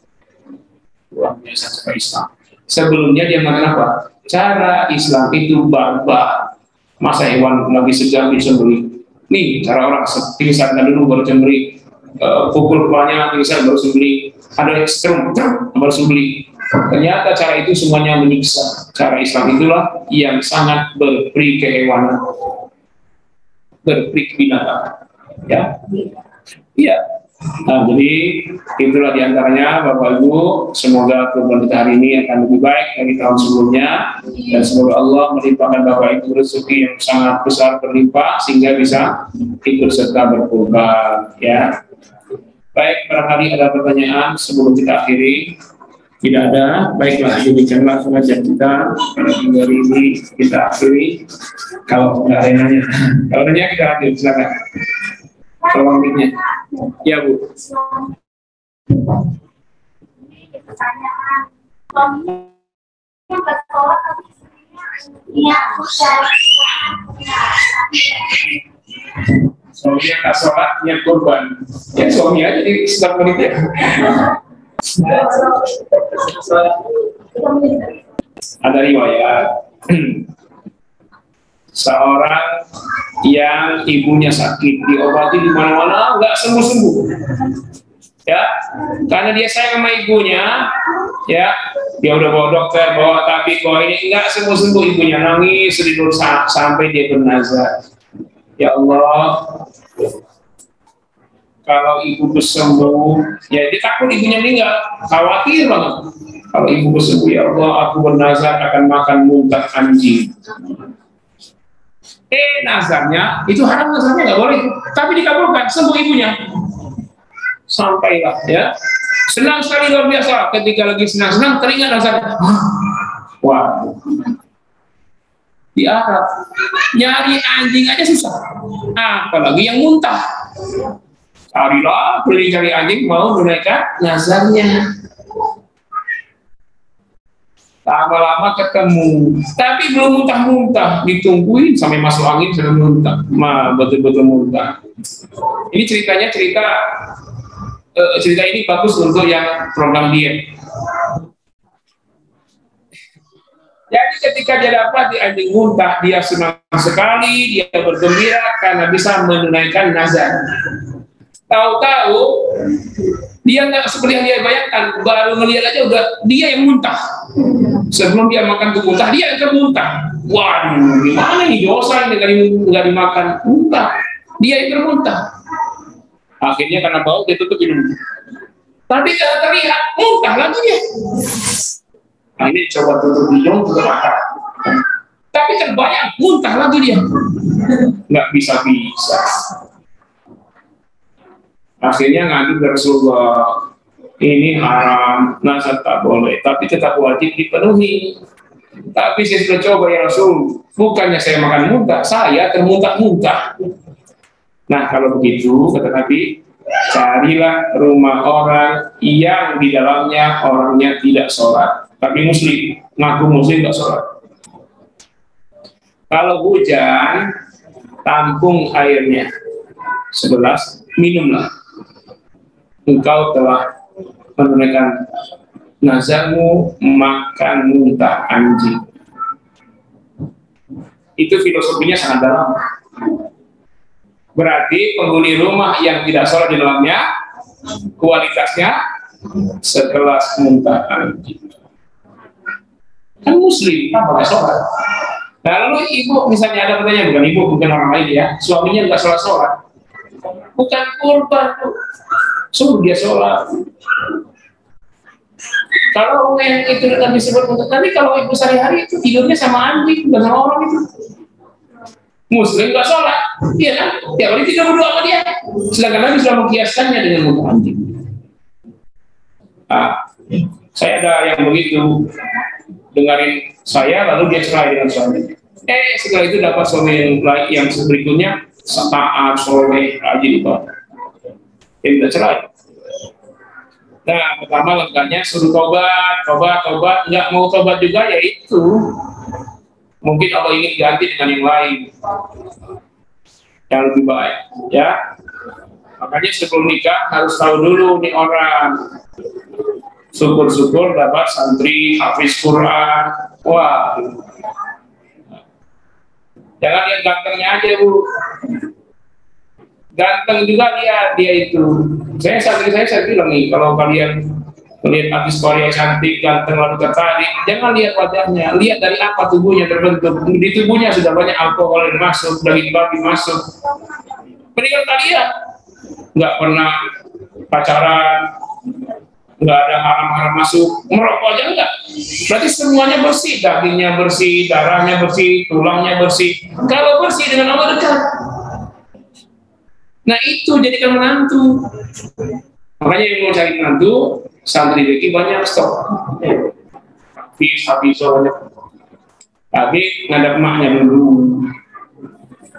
Luar biasa cara Islam. Sebelumnya dia mengatakan apa? Cara Islam itu barbar. Masa hewan lagi segar disembelih. Nih cara orang pingsan dulu baru sembelih, pukul kepalanya pingsan baru sembelih, ada ekstrem baru sembelih. Ternyata cara itu semuanya menyiksa. Cara Islam itulah yang sangat berperi kehewanan, berperi binatang. Ya, iya. Nah, jadi itulah diantaranya Bapak Ibu. Semoga kurban kita hari ini akan lebih baik dari tahun sebelumnya, dan semoga Allah melimpahkan Bapak Ibu rezeki yang sangat besar berlimpah sehingga bisa ikut serta berkurban. Ya, baik. Barangkali ada pertanyaan sebelum kita akhiri. Tidak ada, baiklah, demikianlah pengajian kita pada minggu hari ini kita akhiri. Kalau tidak ada yang nanya, kalau nanya kita lanjut, silakan. Tolong mic-nya. Ya, Bu. Suami yang tak sholat, niat kurban. Ya, suami aja di setelah menitnya. Ada riwayat seorang yang ibunya sakit, diobati di mana-mana nggak sembuh-sembuh, ya, karena dia sayang sama ibunya, ya, dia udah bawa dokter, bawa tabib, bawa ini, enggak sembuh-sembuh, ibunya nangis tidur sampai dia bernazar, ya Allah, kalau ibu sembuh, ya dia takut ibunya meninggal, khawatir banget. Kalau ibu sembuh, ya Allah, aku bernazar akan makan muntah anjing. Nazarnya itu haram, nazarnya nggak boleh, tapi dikabulkan, sembuh ibunya. Sampailah, ya, senang sekali, luar biasa. Ketika lagi senang-senang teringat nazar. Wah, di Arab nyari anjing aja susah, apalagi yang muntah. Carilah, beli cari anjing, mau menunaikan nazarnya. Lama-lama ketemu, tapi belum muntah-muntah, ditungguin sampai masuk angin sudah muntah, betul-betul muntah. Ini ceritanya cerita ini bagus untuk yang program diet. Jadi ketika dia dapat di anjing muntah, dia senang sekali, dia bergembira karena bisa menunaikan nazar. Tahu-tahu dia nggak seperti yang dia bayangkan, baru melihat aja udah dia yang muntah. Sebelum dia makan tuh muntah, dia yang muntah. Waduh, gimana nih, dosa ini nggak dimakan muntah, dia yang termuntah. Akhirnya karena bau dia tutup hidung. Tapi tidak terlihat, muntah lagi dia. Nah, ini coba tutup hidung, tutup mata. Tapi terbayang, muntah lagi dia. Nggak bisa-bisa. Akhirnya ngadu ke Rasulullah, ini haram, nazar tak boleh, tapi tetap wajib dipenuhi. Tapi saya sudah coba ya Rasul, bukannya saya makan muntah, saya termuntah-muntah. Nah kalau begitu, kata Nabi, carilah rumah orang yang di dalamnya orangnya tidak sholat, tapi muslim, ngaku muslim tidak sholat. Kalau hujan, tampung airnya, 11, minumlah. Engkau telah menunaikan nazarmu makan muntah anjing. Itu filosofinya sangat dalam. Berarti penghuni rumah yang tidak sholat di dalamnya, kualitasnya sekelas muntah anjing. Kan muslim, apa nggak sholat? Nah, lalu ibu, misalnya ada pertanyaan, bukan ibu, bukan orang lain ya, suaminya nggak sholat-sholat, bukan kurban tuh, suruh dia sholat. Kalau yang itu kan disebut untuk, tapi kalau ibu sehari-hari itu tidurnya sama anjing, bukan sama orang itu. Muslim nggak sholat, iya kan? Tiap hari tidur berdua sama dia. Sedangkan Nabi sudah mengkiaskannya dengan muntah anjing. Saya ada yang begitu, dengarin saya lalu dia cerai dengan suami. Setelah itu dapat suami yang berikutnya taat, soleh, rajin ibadah. Dia tidak cerai. Nah, pertama langkahnya suruh tobat, nggak mau tobat juga, yaitu mungkin Allah ingin ganti dengan yang lain yang lebih baik, ya. Makanya sebelum nikah harus tahu dulu nih orang. Syukur-syukur dapat santri hafiz Quran. Wah, jangan lihat gantengnya aja bu, ganteng juga dia itu. Saya bilang nih, kalau kalian melihat artis Korea cantik, ganteng, lalu tertarik, jangan lihat wajahnya, lihat dari apa tubuhnya terbentuk. Di tubuhnya sudah banyak alkohol yang masuk, daging babi masuk. Mendingan kalian nggak pernah pacaran, nggak ada haram-haram masuk, merokok aja enggak. Berarti semuanya bersih, dagingnya bersih, darahnya bersih, tulangnya bersih. Kalau bersih dengan Allah dekat. Nah itu jadikan menantu. Makanya yang mau cari menantu, santri Beki banyak stok. Habis banyak. Tapi ngadap emaknya dulu.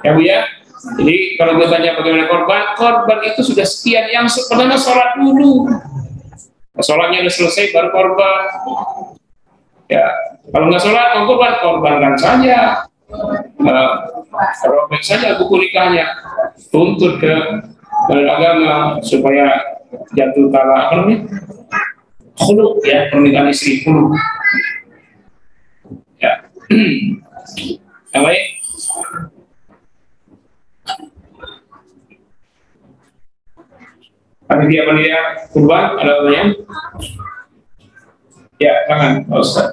Ya bu ya. Jadi kalau gue tanya bagaimana korban itu sudah sekian. Yang pertama sholat dulu. Sholatnya udah selesai baru korban. Ya, kalau nggak sholat mau korbankan saja. Robek saja buku nikahnya, tuntut ke agama supaya jatuh talak apa namanya? Khulu, ya, pernikahan istri khulu. Ya. Yang lain? panitia kurban ada pertanyaan? Ya, tangan Pak Ustaz.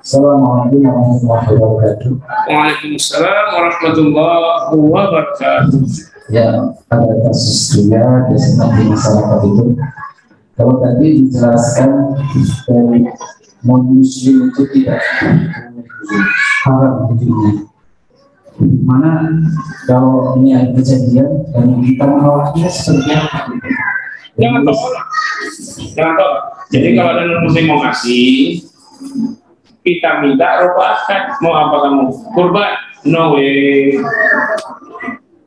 Assalamualaikum warahmatullahi wabarakatuh. Waalaikumsalam warahmatullahi wabarakatuh. Ya, pada kasus juga di masyarakat itu, kalau tadi dijelaskan dari non-muslim itu tidak haram hidupnya. Mana kalau ini ada kejadian dan kita menolaknya seperti apa? Jangan tolak. Jangan tolak. Jadi kalau ada non-muslim mau ngasih, kita minta robakan. Mau apa kamu? Kurban? No way.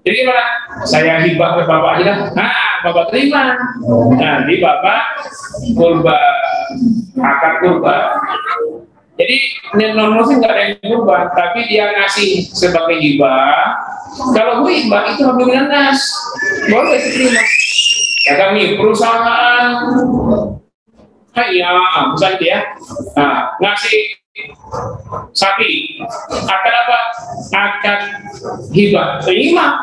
Jadi gimana? Saya hibah ke bapak aja. Nah, bapak terima. Nanti bapak kurban, akad kurban. Jadi non-muslim nggak ada yang kurban, tapi dia ngasih sebagai hibah. Kalau gue hibah itu alhamdulillah nas, boleh diterima. Ya kami perusahaan, misalnya ya, nah, ngasih sapi, akad apa? Akad hibah, terima.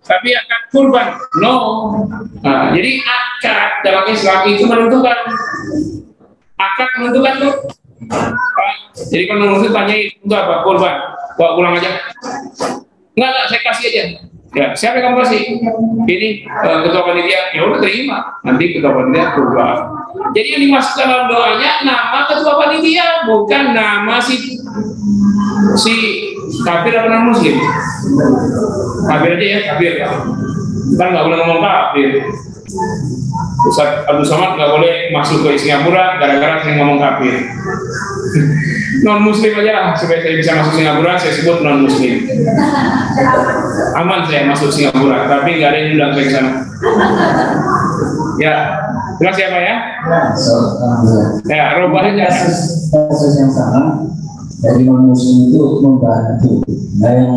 Tapi akad kurban, no. Nah, jadi akad dalam Islam itu menentukan. Akad menentukan tuh. Jadi kalau non-muslim tanya itu apa? Kurban, bawa pulang aja. Enggak, saya kasih aja. Ya, siapa yang kamu kasih? Ini ketua panitia. Ya udah terima. Nanti ketua panitia kurban. Jadi yang dimasukkan dalam doanya nama ketua panitia, bukan nama si kafir atau non-muslim. Kafir aja ya, kafir. Kan nggak boleh ngomong kafir. Ustaz Abdul Somad nggak boleh masuk ke Singapura gara-gara sering ngomong kafir. Non-muslim aja lah, supaya saya bisa masuk Singapura, saya sebut non-muslim. Aman saya masuk Singapura, tapi nggak ada yang undang saya ke sana. Ya, jelas ya Pak ya? Ya, robahnya kasus yang sama dari non-muslim itu membantu. Nah, yang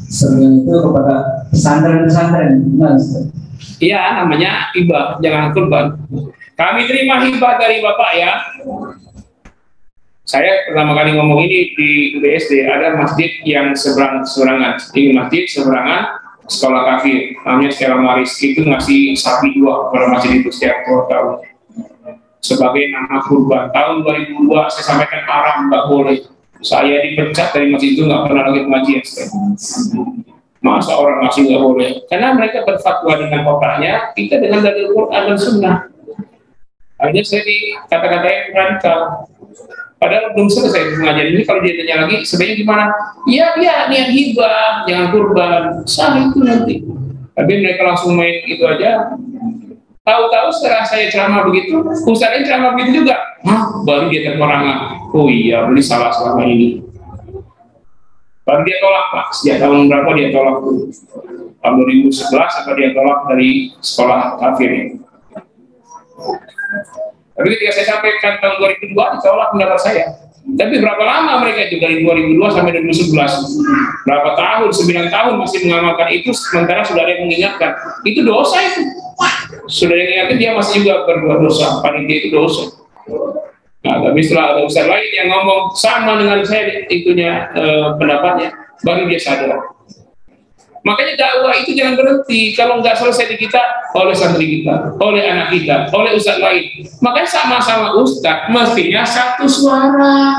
sering itu kepada pesantren-pesantren, iya, namanya hibah, jangan kurban. Kami terima hibah dari Bapak ya. Saya pertama kali ngomong ini di BSD, ada masjid yang seberangan. Ini masjid seberangan sekolah kafir, namanya Stella Maris. Itu ngasih sapi 2 kepada masjid itu setiap 2 tahun. Sebagai nama kurban. Tahun 2002 saya sampaikan haram, nggak boleh. Saya dipecat dari masjid itu, nggak pernah lagi pengajian. Masa orang ngasih nggak boleh? Karena mereka berfatwa dengan bapaknya, kita dengan dalil Quran dan Sunnah. Akhirnya saya dikata-katain radikal. Padahal belum selesai pengajian ini. Kalau dia tanya lagi, sebenarnya gimana? Ya niat hibah, jangan kurban. Sah itu nanti. Tapi mereka langsung main itu aja. Tahu-tahu setelah saya ceramah begitu, ustaznya ceramah begitu juga. Baru dia terperangah. Oh iya, ini salah selama ini. Baru dia tolak Pak, sejak tahun berapa dia tolak tuh? Tahun 2011 atau dia tolak dari sekolah kafir ini. Tapi ketika saya sampaikan tahun 2002 ditolak pendapat saya. Tapi berapa lama mereka itu dari 2002 sampai 2011? Berapa tahun? 9 tahun masih mengamalkan itu, sementara sudah ada yang mengingatkan. Itu dosa itu. Sudah ada yang mengingatkan, dia masih juga berbuat dosa. Panitia itu dosa. Nah, tapi setelah ada ustaz lain yang ngomong sama dengan saya itunya pendapatnya, baru dia sadar. Makanya dakwah itu jangan berhenti. Kalau nggak selesai di kita, oleh santri kita, oleh anak kita, oleh ustaz lain. Makanya sama-sama ustaz mestinya satu suara.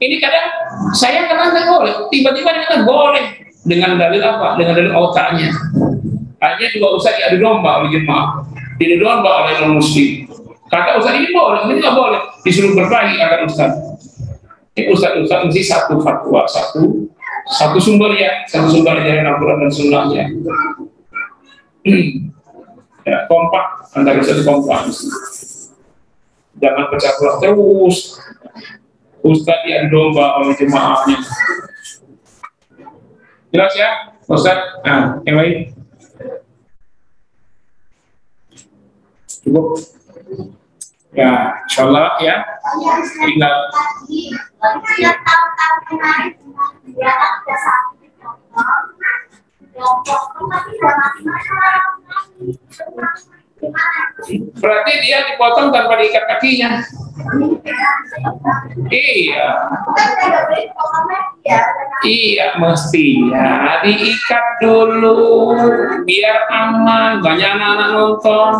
Ini kadang saya kena nggak boleh, tiba-tiba dia kata boleh dengan dalil apa? Dengan dalil otaknya. Hanya 2 ustaz diadu domba oleh jemaah, diadu domba oleh non muslim. Kata ustaz ini boleh, ini nggak boleh, disuruh berkelahi akan ustaz. Ini ustaz mesti satu fatwa, satu sumber ya, satu sumber dari Al-Quran dan Sunnahnya. Ya, kompak antara ustaz kompak. Jangan pecah belah terus. Ustaz diadu domba oleh jemaahnya. Jelas ya, Ustaz? Nah, yang lain? Cukup. Ya, insyaallah ya. Tinggal berarti dia dipotong tanpa diikat kakinya. Iya. Iya, mestinya diikat dulu biar aman, banyak anak-anak nonton.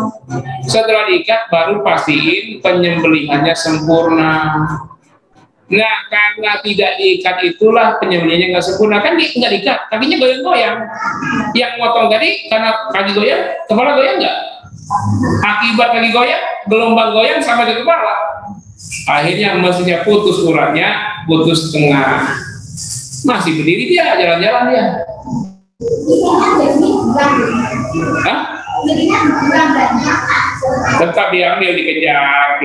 Setelah diikat baru pastiin penyembelihannya sempurna. Nah, karena tidak diikat itulah penyembelihannya nggak sempurna. Kan nggak diikat, kakinya goyang-goyang. Yang motong tadi karena kaki goyang, kepala goyang nggak? Akibat kaki goyang, gelombang goyang sampai ke kepala. Akhirnya mestinya putus uratnya, putus tengah. Masih berdiri dia, jalan-jalan dia. Hah? Tetap diambil, dikejar,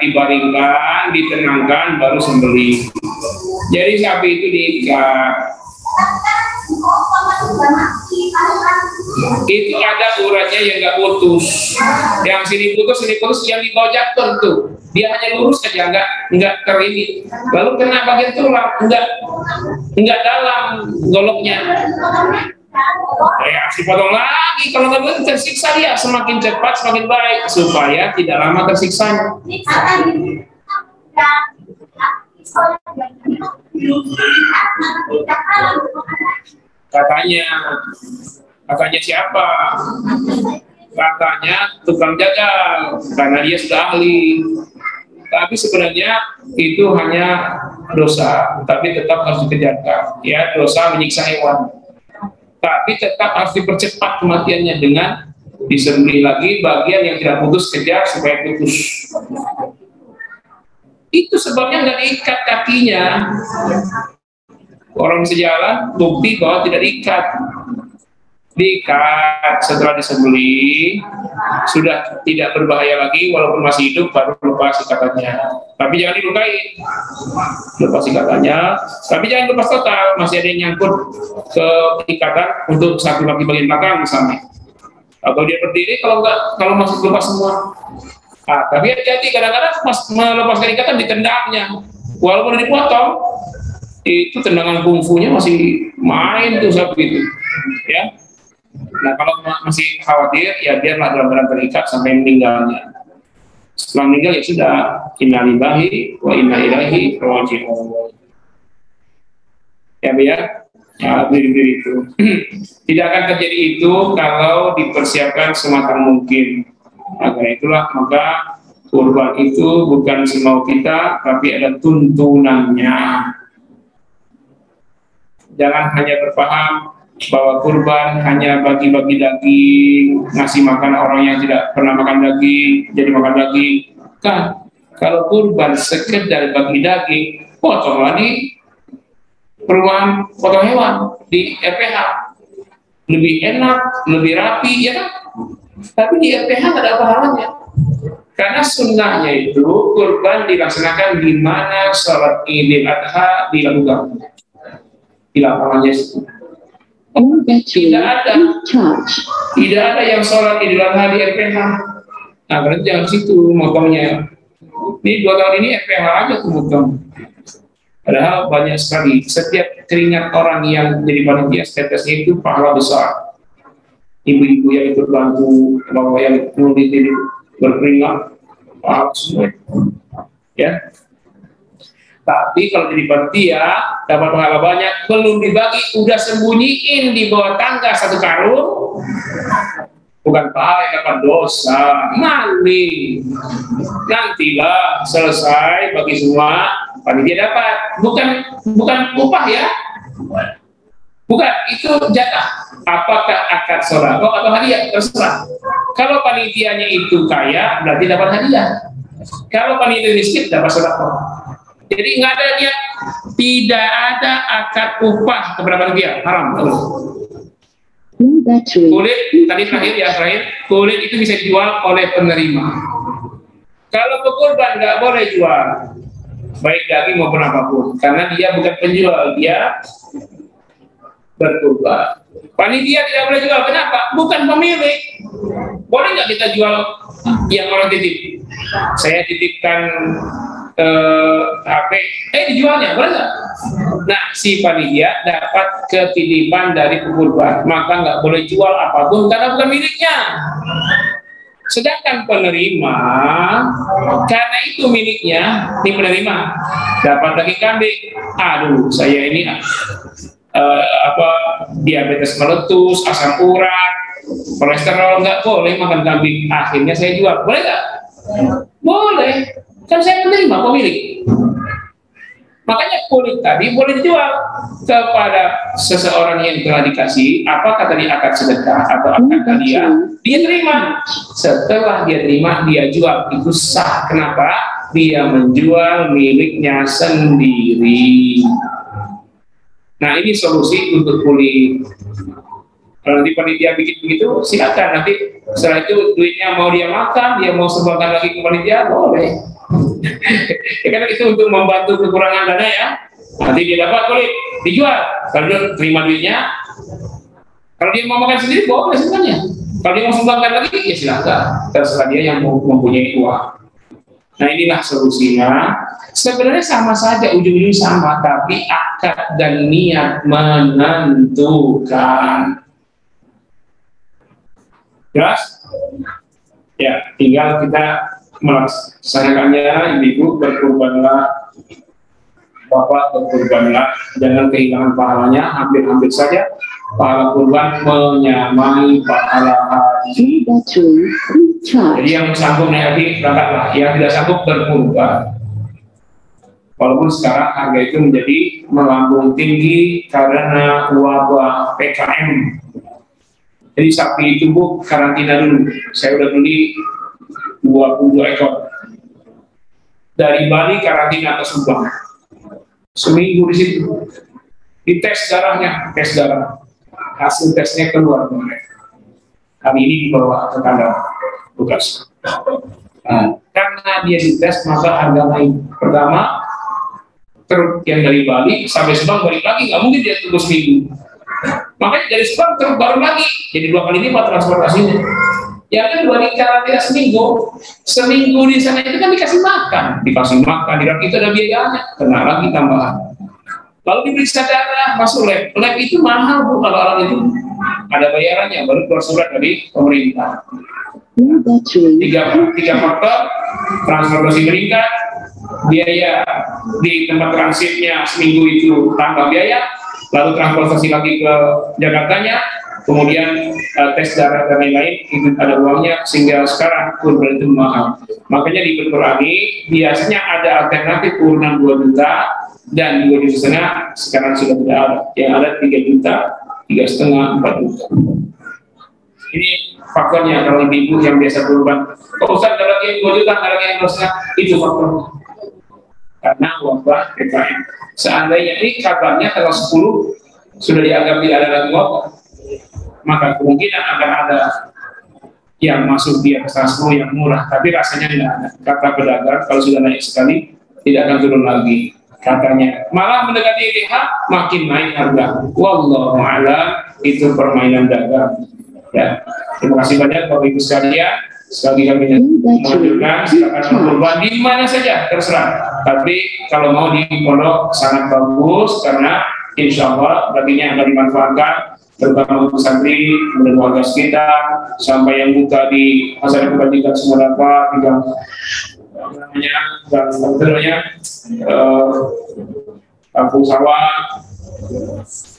dibaringkan, ditenangkan, baru sembelih. Jadi sapi itu diikat. Itu ada uratnya yang nggak putus. Yang sini putus, yang dikojak tentu. Dia hanya lurus saja, nggak terini. Lalu kena bagian tulang, nggak dalam goloknya. Ya, dipotong lagi. Kalau nggak tersiksa dia, semakin cepat semakin baik supaya tidak lama tersiksanya. Katanya siapa? Katanya tukang jagal, karena dia sudah ahli. Tapi sebenarnya itu hanya dosa, tapi tetap harus dikejarkan. Ya, dosa menyiksa hewan. Tapi tetap harus dipercepat kematiannya dengan disembelih lagi bagian yang tidak putus, kejar supaya putus. Itu sebabnya nggak diikat kakinya. Orang bisa jalan, bukti bahwa tidak diikat. Diikat setelah disembelih, sudah tidak berbahaya lagi, walaupun masih hidup baru lepas ikatannya. Tapi jangan dilukai, lepas ikatannya. Tapi jangan lepas total, masih ada yang nyangkut ke ikatan untuk satu kaki bagian belakang misalnya. Atau dia berdiri, kalau masih lepas semua. Nah, tapi hati-hati, kadang-kadang melepaskan ikatan ditendangnya, walaupun dipotong, itu tendangan kungfunya masih main tuh sapi itu, ya. Nah, kalau masih khawatir, ya biarlah dalam keadaan terikat sampai meninggalnya. Setelah meninggal ya sudah, inna lillahi wa inna ilaihi raji'un. Ya biar, ya diri itu. Tidak akan terjadi itu kalau dipersiapkan sematang mungkin. Maka itulah, maka kurban itu bukan semau kita, tapi ada tuntunannya. Jangan hanya berpaham bahwa kurban hanya bagi-bagi daging, ngasih makan orang yang tidak pernah makan daging, jadi makan daging. Kan, kalau kurban sekedar bagi daging, potonglah di perumahan potong hewan, di RPH. Lebih enak, lebih rapi, ya kan? Tapi di RPH nggak ada pahalanya. Karena sunnahnya itu kurban dilaksanakan di mana sholat Idul Adha dilakukan. Di lapangannya itu. Tidak ada yang sholat Idul Adha di RPH. Nah, berarti jangan situ motongnya. Ini 2 tahun ini RPH aja tuh motong. Padahal banyak sekali. Setiap keringat orang yang jadi panitia statusnya itu pahala besar. Ibu-ibu yang ikut bantu, bapak yang nulis ini berkeringat, pahala semua. Ya. Tapi kalau jadi panitia dapat pahala banyak, belum dibagi, udah sembunyiin di bawah tangga 1 karung, bukan pahala, dapat dosa, maling. Nantilah selesai bagi semua, panitia dapat, bukan upah ya, bukan, itu jatah. Apakah akad sodako atau hadiah, terserah. Kalau panitianya itu kaya, berarti dapat hadiah. Kalau panitia miskin, dapat sodako. Jadi nggak ada niat, tidak ada akad upah kepada panitia, haram. Kulit tadi terakhir, kulit itu bisa dijual oleh penerima. Kalau pekurban nggak boleh jual, baik daging maupun apapun, karena dia bukan penjual, dia berkurban. Panitia tidak boleh jual, kenapa? Bukan pemilik. Boleh nggak kita jual yang orang titip? Saya titipkan HP, dijualnya, boleh nggak? Nah, si panitia dapat ketitipan dari pekurban, maka nggak boleh jual apapun karena bukan miliknya. Sedangkan penerima, karena itu miliknya, ini penerima dapat daging kambing. Aduh, saya ini diabetes meletus, asam urat, kolesterol, nggak boleh makan kambing. Akhirnya saya jual, boleh nggak? Boleh, kan saya penerima, pemilik. Makanya kulit tadi boleh dijual kepada seseorang yang telah dikasih. Apakah tadi akad sedekah atau akad hadiah? Dia terima. Setelah dia terima, dia jual. Itu sah. Kenapa? Dia menjual miliknya sendiri. Nah, ini solusi untuk kulit. Kalau nanti panitia bikin begitu, silakan. Nanti setelah itu duitnya mau dia makan, dia mau sumbangkan lagi ke panitia, boleh. Ya, karena itu untuk membantu kekurangan dana ya. Nanti dia dapat kulit, dijual. Kalau dia terima duitnya, kalau dia mau makan sendiri, boleh sebenarnya. Kalau dia mau sumbangkan lagi, ya silakan. Terserah dia yang mau mempunyai uang. Nah, inilah solusinya. Sebenarnya sama saja, ujung-ujungnya sama, tapi akad dan niat menentukan. Jelas? Ya, tinggal kita melaksanakannya. Ibu berkurbanlah, bapak berkurbanlah, jangan kehilangan pahalanya. Hampir-hampir saja pahala kurban menyamai pahala haji. Jadi yang sanggup naik haji berangkatlah, yang tidak sanggup berkurban. Walaupun sekarang harga itu menjadi melambung tinggi karena wabah PKM. Jadi sapi itu Bu karantina dulu. Saya udah beli 22 ekor. Dari Bali karantina ke Subang. Seminggu di situ. Dites darahnya, tes darah. Hasil tesnya keluar kemarin. Hari ini dibawa ke kandang tugas. Nah, karena dia dites maka harga naik. Pertama, truk yang dari Bali sampai Subang balik lagi, nggak mungkin dia tunggu seminggu. Makanya dari Subang truk baru lagi, jadi 2 kali lipat transportasinya. Yang kedua di karantina seminggu di sana itu kan dikasih makan, dirakit itu ada biayanya, kena lagi tambahan. Lalu diperiksa darah, masuk lab itu mahal Bu, kalau alat itu ada bayarannya, baru keluar surat dari pemerintah. Tiga faktor, transportasi meningkat, biaya di tempat transitnya seminggu itu tambah biaya, lalu transportasi lagi ke Jakartanya, kemudian tes darah dan lain-lain itu ada uangnya, sehingga sekarang kurban itu mahal. Makanya dikurangi, biasanya ada alternatif turunan 2 juta dan 2,5 juta, sekarang sudah tidak ada. Yang ada 3 juta, 3,5, 4 juta. Ini faktornya kalau ibu yang biasa kurban. Kalau Ustaz ada lagi 2 juta, ada lagi yang harusnya, itu faktornya. Karena wabah PKM. Seandainya ini kabarnya tanggal 10 sudah dianggap tidak ada lagi wabah, maka kemungkinan akan ada yang masuk di atas 10 yang murah, tapi rasanya tidak ada. Kata pedagang kalau sudah naik sekali tidak akan turun lagi. Katanya malah mendekati IDH makin naik harga. Wallahu a'lam, itu permainan dagang. Ya, terima kasih banyak Bapak Ibu sekalian. Sekali kami menganjurkan silakan kurban di mana saja terserah. Tapi kalau mau di pondok sangat bagus karena insya Allah dagingnya akan dimanfaatkan, terutama untuk santri, kemudian warga sekitar, sampai yang buka di pasar kebajikan semua dapat, tinggal kampung sawah,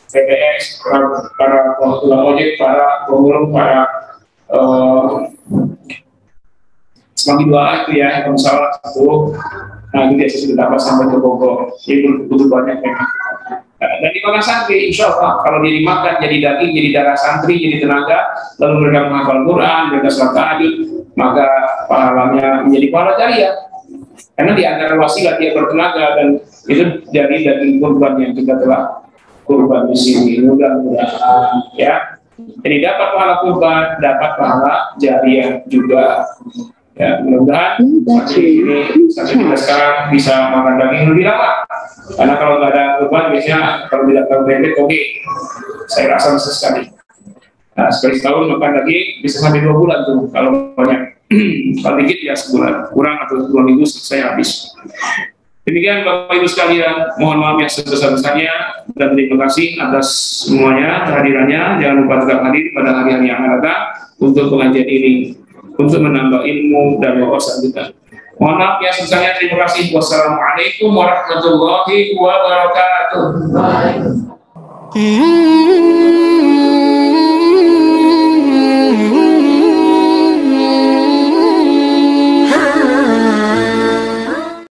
PTS, para tukang ojek, para pemulung, para semakin doa itu ya, kampung sawah satu. Nah, ini biasa sudah dapat sampai ke Bogor. Ini butuh banyak memang. Dan dimakan santri, insya Allah kalau dia dimakan jadi daging, jadi darah santri, jadi tenaga, lalu mereka menghafal Quran, mereka sholat tahajud, maka pahalanya menjadi pahala jariah. Karena di antara wasilah dia bertenaga dan itu jadi daging kurban yang kita telah kurban di sini. Mudah-mudahan ya. Jadi dapat pahala kurban, dapat pahala jariah juga. Ya, mudah-mudahan ini sampai kita sekarang bisa makan daging lebih lama. Karena kalau nggak ada kurban biasanya kalau tidak terlalu pendek, oke, saya rasa bisa sekali. Nah, sekali setahun makan daging bisa sampai 2 bulan tuh kalau banyak. Kalau dikit ya sebulan, kurang atau 2 minggu selesai habis. Demikian Bapak Ibu sekalian, mohon maaf yang sebesar-besarnya dan terima kasih atas semuanya kehadirannya. Jangan lupa tetap hadir pada hari-hari yang akan datang untuk pengajian ini. untuk menambah ilmu dan wawasan kita. Mohon maaf ya sebesarnya, terima kasih. Wassalamualaikum warahmatullahi wabarakatuh.